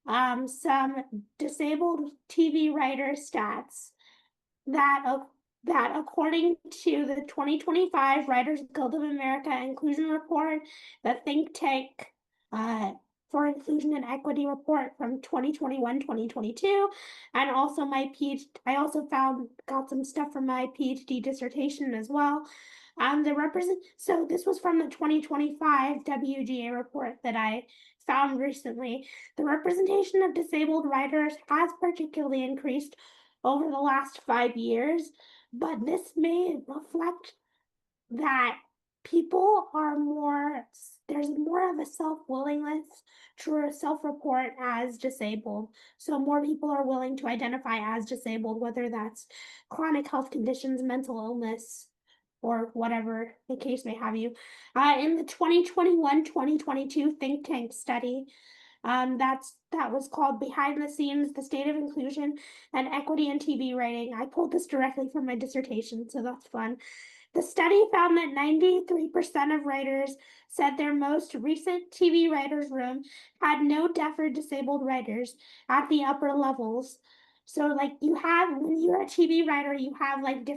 some disabled TV writer stats that that according to the 2025 Writers Guild of America Inclusion Report, the think tank uh, for Inclusion and Equity report from 2021-2022, and also my PhD. I also got some stuff from my PhD dissertation as well. So this was from the 2025 WGA report that I found recently. The representation of disabled writers has particularly increased over the last 5 years, but this may reflect that people are there's more of a self-willingness to self-report as disabled. So more people are willing to identify as disabled, whether that's chronic health conditions, mental illness, or whatever the case may have you. In the 2021-2022 think tank study, that was called Behind the Scenes, the State of Inclusion and Equity in TV Writing. I pulled this directly from my dissertation, so that's fun. The study found that 93% of writers said their most recent TV writers' room had no deaf or disabled writers at the upper levels. So, like, when you're a TV writer, you have like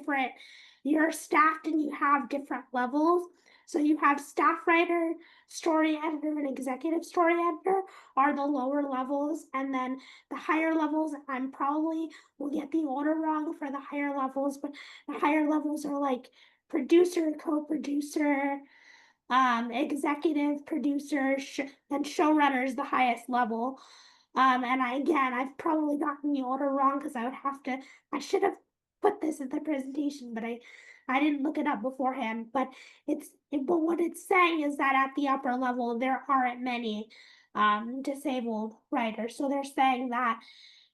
you're staffed and you have different levels. So, you have staff writer, story editor, and executive story editor are the lower levels. And then the higher levels, I'm probably will get the order wrong for the higher levels, but the higher levels are like producer, co-producer, executive producer, and showrunner is the highest level. And I've probably gotten the order wrong because I should have put this in the presentation, but I didn't look it up beforehand. But but what it's saying is that at the upper level, there aren't many disabled writers. So they're saying that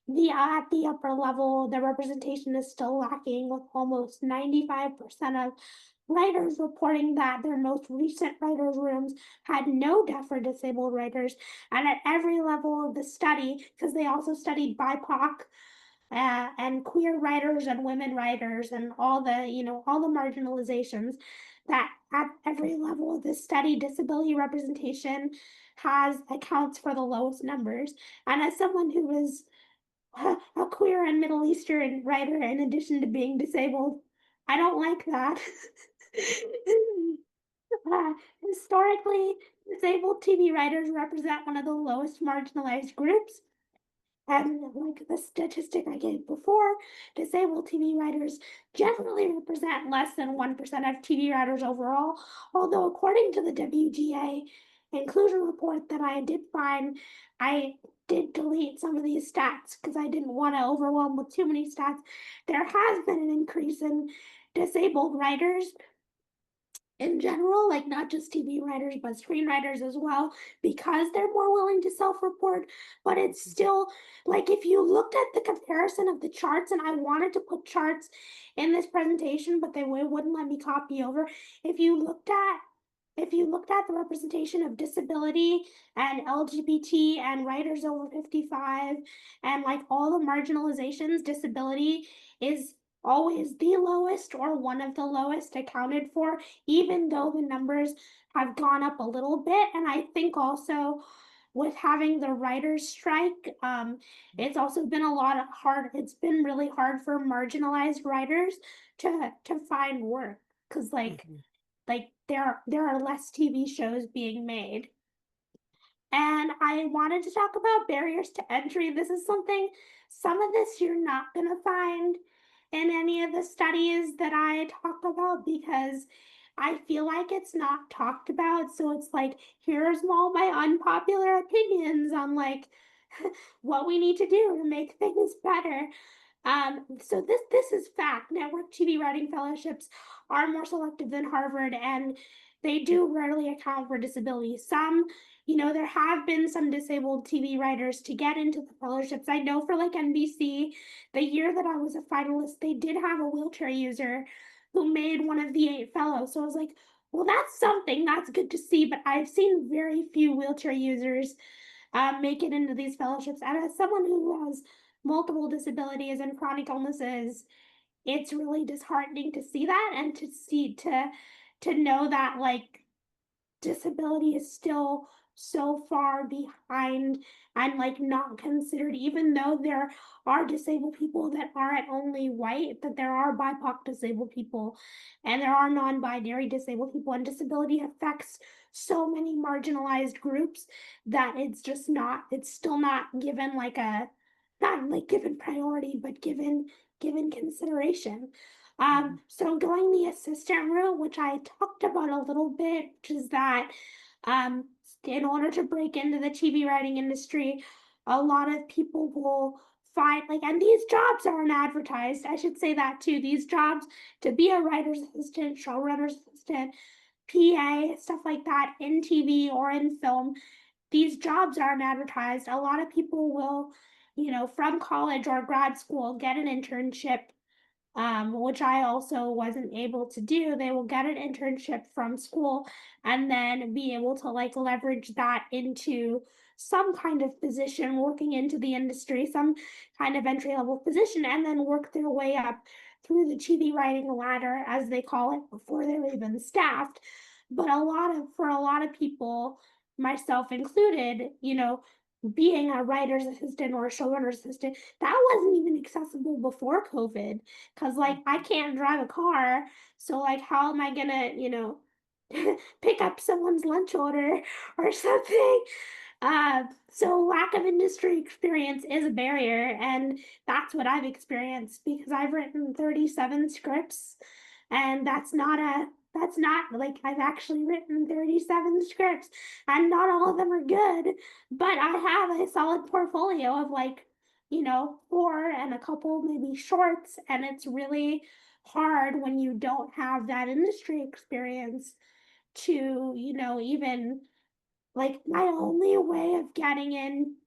at the upper level, the representation is still lacking, with almost 95% of writers reporting that their most recent writers' rooms had no deaf or disabled writers. And at every level of the study, because they also studied BIPOC and queer writers and women writers and all the marginalizations, that at every level of the study, disability representation has accounts for the lowest numbers. And as someone who is a queer and Middle Eastern writer in addition to being disabled. I don't like that. Historically, disabled TV writers represent one of the lowest marginalized groups. And like the statistic I gave before, disabled TV writers generally represent less than 1% of TV writers overall. Although, according to the WGA inclusion report that I did find, I did delete some of these stats because I didn't want to overwhelm with too many stats. There has been an increase in disabled writers in general, like not just TV writers, but screenwriters as well, because they're more willing to self report. But it's still like if you looked at the comparison of the charts, and I wanted to put charts in this presentation, but they wouldn't let me copy over. If you looked at if you looked at the representation of disability and LGBT and writers over 55 and like all the marginalizations, disability is always the lowest or one of the lowest accounted for, even though the numbers have gone up a little bit. And I think also with having the writers strike, it's also been a lot of hard, it's been really hard for marginalized writers to find work because Mhm. there are less TV shows being made. And I wanted to talk about barriers to entry. This is something, some of this you're not going to find in any of the studies that I talk about because I feel like it's not talked about. So it's like, here's all my unpopular opinions on like what we need to do to make things better. So this is fact. Network TV writing fellowships are more selective than Harvard, and they do rarely account for disability. Some, there have been some disabled TV writers to get into the fellowships. I know for like NBC, the year that I was a finalist, they did have a wheelchair user who made one of the 8 fellows. So I was like, well, that's something. That's good to see. But I've seen very few wheelchair users make it into these fellowships. And as someone who has multiple disabilities and chronic illnesses, it's really disheartening to see that and to know that like disability is still so far behind and like not considered, even though there are disabled people that aren't only white, that there are BIPOC disabled people and there are non-binary disabled people, and disability affects so many marginalized groups that it's still not given like a not like given priority, but given consideration. Mhm. So going the assistant route, which I talked about a little bit, which is that um, in order to break into the TV writing industry, a lot of people will find like, and these jobs aren't advertised. I should say that too. These jobs to be a writer's assistant, showrunner's assistant, PA, stuff like that in TV or in film, these jobs aren't advertised. A lot of people will, from college or grad school, get an internship, which I also wasn't able to do. They will get an internship from school and then be able to like leverage that into some kind of position, working into the industry, some kind of entry level position, and then work their way up through the TV writing ladder, as they call it, before they're even staffed. But for a lot of people, myself included, being a writer's assistant or a showrunner's assistant, that wasn't even accessible before COVID because like I can't drive a car, so like how am I gonna, pick up someone's lunch order or something? So lack of industry experience is a barrier, and that's what I've experienced because I've written 37 scripts, and that's not like I've actually written 37 scripts, and not all of them are good, but I have a solid portfolio of like, four and a couple maybe shorts, and it's really hard when you don't have that industry experience to, even like my only way of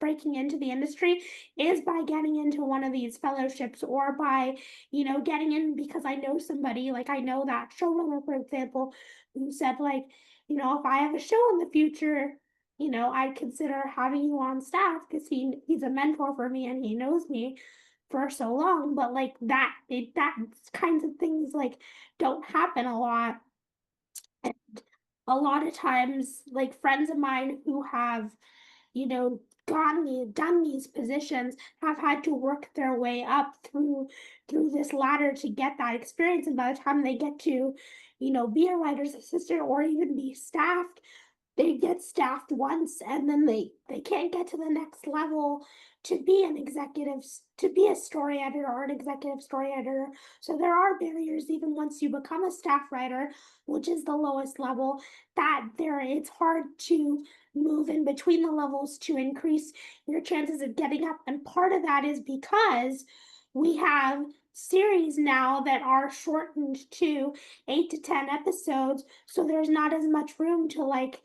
breaking into the industry is by getting into one of these fellowships or by, getting in because I know somebody, like I know that showrunner, for example, who said like, if I have a show in the future, I'd consider having you on staff because he's a mentor for me and he knows me for so long. But like that kinds of things like don't happen a lot. A lot of times like friends of mine who have, you know done these positions have had to work their way up through this ladder to get that experience, and by the time they get to, be a writer's assistant or even be staffed, they get staffed once and then they can't get to the next level to be an executive, to be a story editor or an executive story editor. So there are barriers even once you become a staff writer, which is the lowest level, that there it's hard to move in between the levels to increase your chances of getting up. And part of that is because we have series now that are shortened to 8 to 10 episodes, so there's not as much room to, like,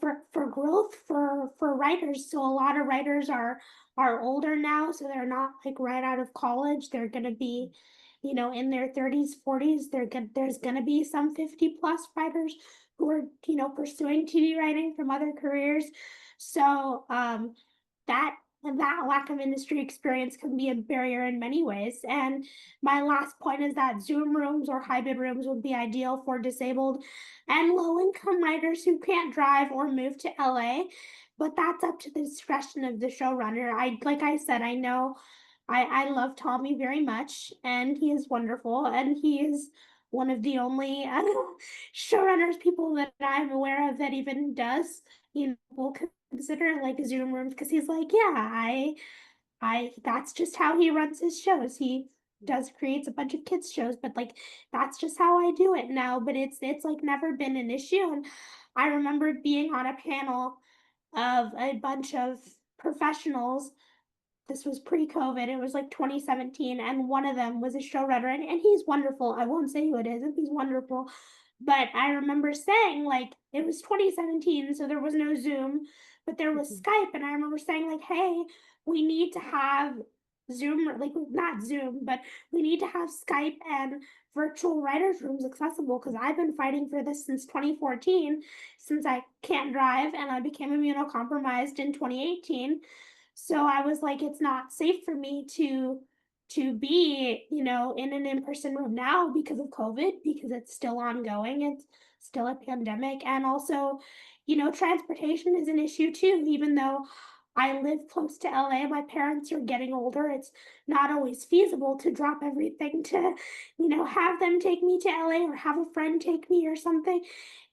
for growth for writers. So a lot of writers are older now, so they're not like right out of college. They're going to be, in their 30s, 40s. There's going to be some 50 plus writers who are, pursuing TV writing from other careers. So that that lack of industry experience can be a barrier in many ways. And my last point is that Zoom rooms or hybrid rooms would be ideal for disabled and low income writers who can't drive or move to LA. But that's up to the discretion of the showrunner. Like I said, I know I love Tommy very much, and he is wonderful, and he is one of the only showrunners people that I'm aware of that even does, will consider like Zoom rooms, because he's like, yeah, I that's just how he runs his shows. He does creates a bunch of kids shows, but like that's just how I do it now. But it's like never been an issue. And I remember being on a panel of a bunch of professionals. This was pre-COVID. It was like 2017, and one of them was a showrunner, and he's wonderful. I won't say who it is, and he's wonderful. But I remember saying, like, it was 2017, so there was no Zoom, but there was Mhm. Skype, and I remember saying, like, hey, we need to have Zoom, like, not Zoom, but we need to have Skype and virtual writers' rooms accessible, because I've been fighting for this since 2014, since I can't drive and I became immunocompromised in 2018. So I was like, it's not safe for me to be, in an in-person room now because of COVID, because it's still ongoing. It's still a pandemic. And also, transportation is an issue too, even though I live close to LA. My parents are getting older. It's not always feasible to drop everything to, have them take me to LA or have a friend take me or something.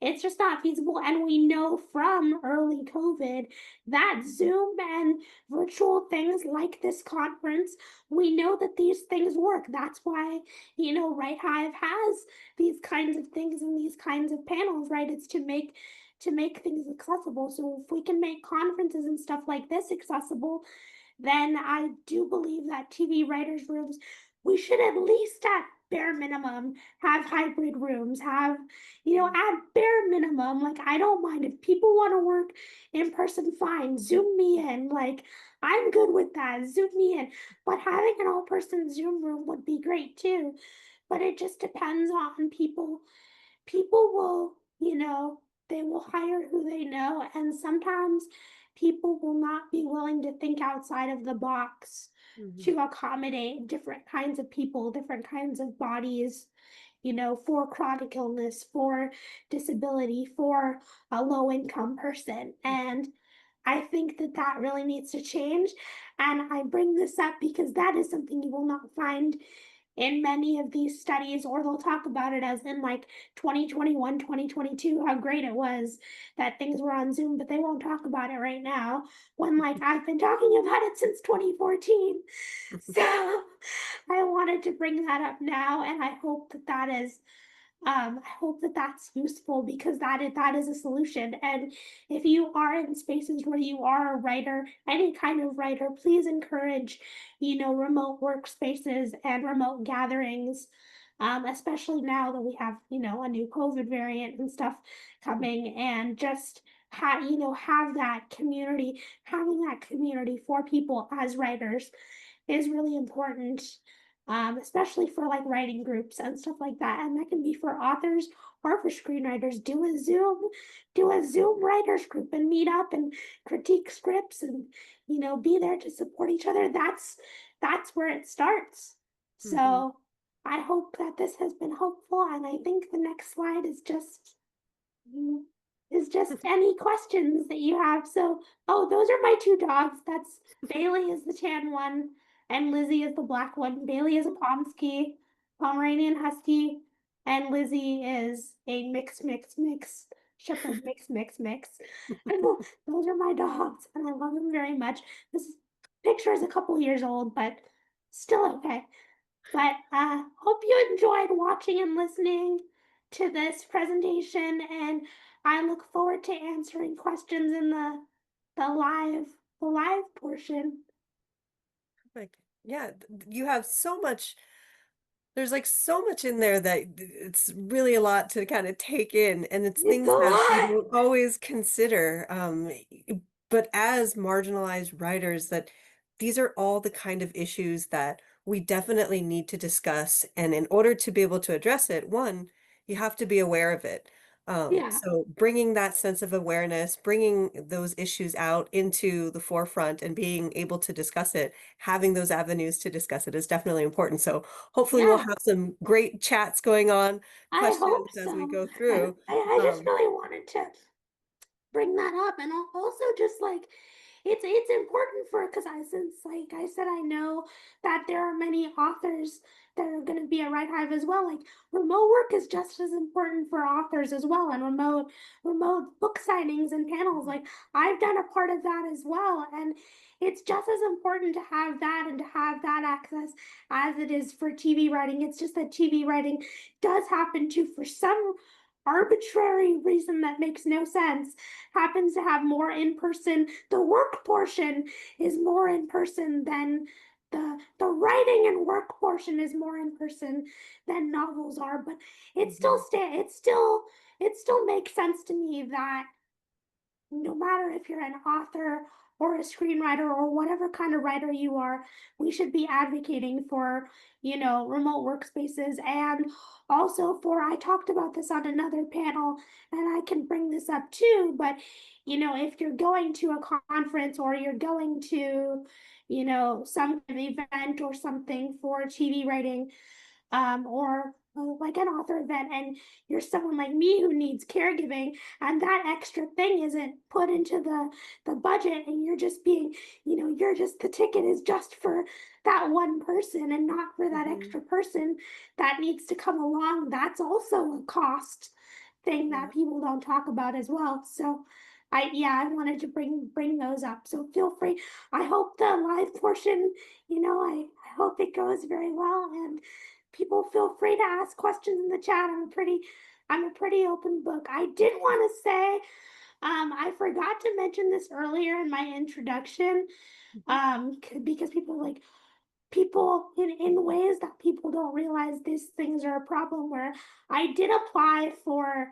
It's just not feasible. And we know from early COVID that Zoom and virtual things like this conference, we know that these things work. That's why, Right Hive has these kinds of things and these kinds of panels, right? It's to make things accessible. So if we can make conferences and stuff like this accessible, then I do believe that TV writers' rooms, we should at least at bare minimum have hybrid rooms, have, at bare minimum, like I don't mind if people want to work in person, fine, Zoom me in. Like I'm good with that. Zoom me in. But having an all-person Zoom room would be great too. But it just depends on people. People will, they will hire who they know, and sometimes people will not be willing to think outside of the box Mhm. to accommodate different kinds of people, different kinds of bodies, for chronic illness, for disability, for a low income person. And I think that that really needs to change. And I bring this up because that is something you will not find in many of these studies, or they'll talk about it as in like 2021, 2022, how great it was that things were on Zoom, but they won't talk about it right now when, like, I've been talking about it since 2014. So I wanted to bring that up now, and I hope that that is I hope that that's useful, because that is a solution. And if you are in spaces where you are a writer, any kind of writer, please encourage, remote workspaces and remote gatherings. Especially now that we have, a new COVID variant and stuff coming, and just have that community, having that community for people as writers is really important, especially for like writing groups and stuff like that. And that can be for authors or for screenwriters. Do a Zoom writers group and meet up and critique scripts, and be there to support each other. That's where it starts. Mhm. So I hope that this has been helpful. And I think the next slide is just is just any questions that you have. So, oh, those are my two dogs. That's Bailey is the tan one, and Lizzie is the black one. Bailey is a Pomsky, Pomeranian Husky, and Lizzie is a mix shepherd mix. And those are my dogs, and I love them very much. This picture is a couple years old, but still okay. But hope you enjoyed watching and listening to this presentation, and I look forward to answering questions in the live the live portion. Like, yeah, you have so much. There's like so much in there that it's really a lot to kind of take in, and it's It's a things that we lot. don't always consider. But as marginalized writers, that these are all the kind of issues that we definitely need to discuss. And in order to be able to address it, one, you have to be aware of it. Yeah, So bringing that sense of awareness, bringing those issues out into the forefront and being able to discuss it, having those avenues to discuss it is definitely important. So hopefully we'll yeah. have some great chats going on, I hope questions as we so. go I, through. I just Um, really wanted to bring that up, and also just like it's important for, because I, since like I said, I know that there are many authors that are going to be at Right Hive as well. Like remote work is just as important for authors as well, and remote book signings and panels. Like I've done a part of that as well, and it's just as important to have that and to have that access as it is for TV writing. It's just that TV writing does happen to, for some arbitrary reason that makes no sense, happens to have more in person. The work portion is more in person than the writing and work portion is more in person than novels are. But mhm, it still makes sense to me that no matter if you're an author or a screenwriter or whatever kind of writer you are, we should be advocating for, remote workspaces. And also for, I talked about this on another panel, and I can bring this up too, but if you're going to a conference or you're going to, some kind of event or something for TV writing, or like an author event, and you're someone like me who needs caregiving, and that extra thing isn't put into the budget, and you're just being, you're just, the ticket is just for that one person and not for that mhm, extra person that needs to come along. That's also a cost thing yeah. that people don't talk about as well. So I wanted to bring those up. So feel free. I hope the live portion, I hope it goes very well, and people feel free to ask questions in the chat. I'm a pretty open book. I did want to say, I forgot to mention this earlier in my introduction, Mhm. because people in ways that people don't realize these things are a problem, where I did apply for,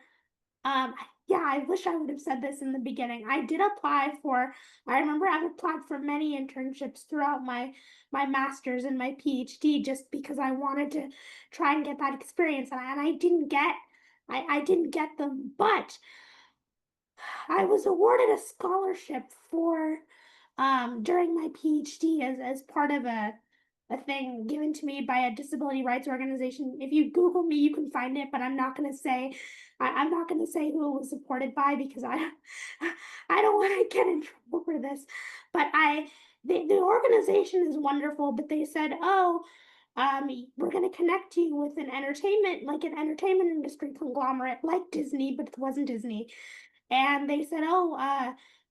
um, yeah, I wish I would have said this in the beginning. I did apply for, I remember I've applied for many internships throughout my master's and my PhD, just because I wanted to try and get that experience. And I didn't get, I didn't get them, but I was awarded a scholarship for, during my PhD, as part of a thing given to me by a disability rights organization. If you Google me, you can find it, but I'm not going to say, I'm not going to say who it was supported by, because I don't want to get in trouble for this. But the organization is wonderful, but they said, oh, we're going to connect you with an entertainment industry conglomerate like Disney, but it wasn't Disney. And they said, oh,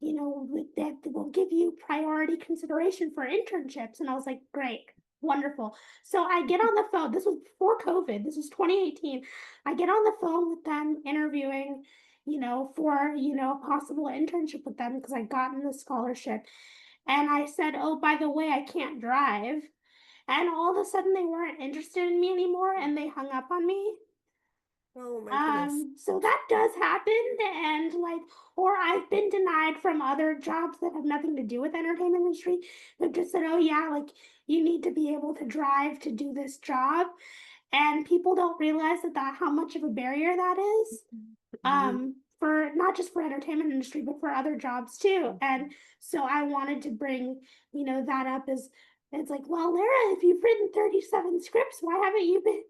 that will give you priority consideration for internships. And I was like, great, wonderful. So I get on the phone. This was before COVID. This was 2018. I get on the phone with them interviewing, for, a possible internship with them, because I gotten the scholarship. And I said, oh, by the way, I can't drive. And all of a sudden they weren't interested in me anymore, and they hung up on me. Oh my goodness. So that does happen, and like, or I've been denied from other jobs that have nothing to do with entertainment industry. They've just said, oh yeah, like you need to be able to drive to do this job. And people don't realize that how much of a barrier that is. Mhm, For not just for entertainment industry, but for other jobs too. mhm. And so I wanted to bring, that up, as it's like, well, Lara, if you've written 37 scripts, why haven't you been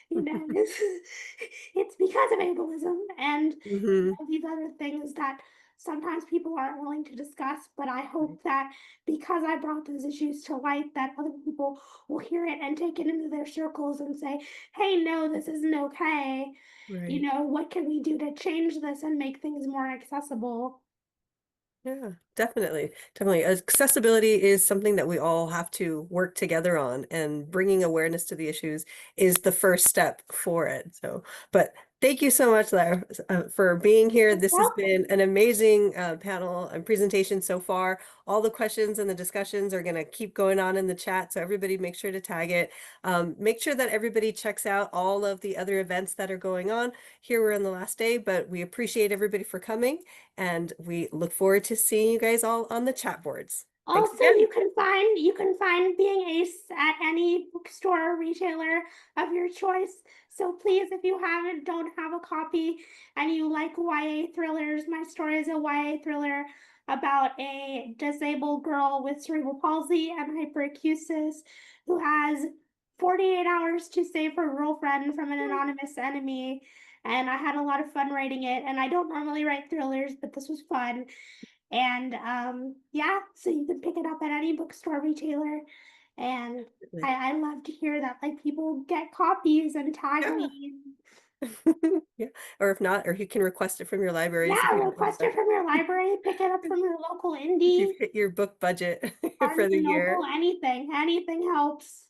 you know, it's because of ableism and Hmm. these other things that sometimes people aren't willing to discuss. But I hope that because I brought those issues to light, that other people will hear it and take it into their circles and say, hey, no, this isn't okay. You Right. know, what can we do to change this and make things more accessible? Yeah, definitely. Definitely. Accessibility is something that we all have to work together on, and bringing awareness to the issues is the first step for it. So, but thank you so much, Lara, for being here. You're This has been welcome. an amazing panel and presentation so far. All the questions and the discussions are going to keep going on in the chat, so everybody make sure to tag it. Make sure that everybody checks out all of the other events that are going on. Here we're on the last day, but we appreciate everybody for coming. And we look forward to seeing you guys all on the chat boards. Thanks Also, again. you can find Being Ace at any bookstore or retailer of your choice. So please, if you don't have a copy and you like YA thrillers, my story is a YA thriller about a disabled girl with cerebral palsy and hyperacusis who has 48 hours to save her girlfriend from an anonymous enemy. And I had a lot of fun writing it. And I don't normally write thrillers, but this was fun. And yeah, so you can pick it up at any bookstore retailer. And I love to hear that like people get copies and tag Yeah. me. Yeah. Or if not, or you can request it from your libraries if Yeah, you don't have request it from your library, pick it up from your local if you've indie, hit your book budget Barnes for the and Noble, year. anything. Anything helps.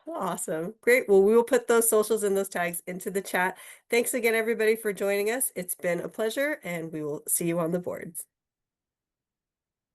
Awesome. Great. Well, we will put those socials and those tags into the chat. Thanks again, everybody, for joining us. It's been a pleasure, and we will see you on the boards.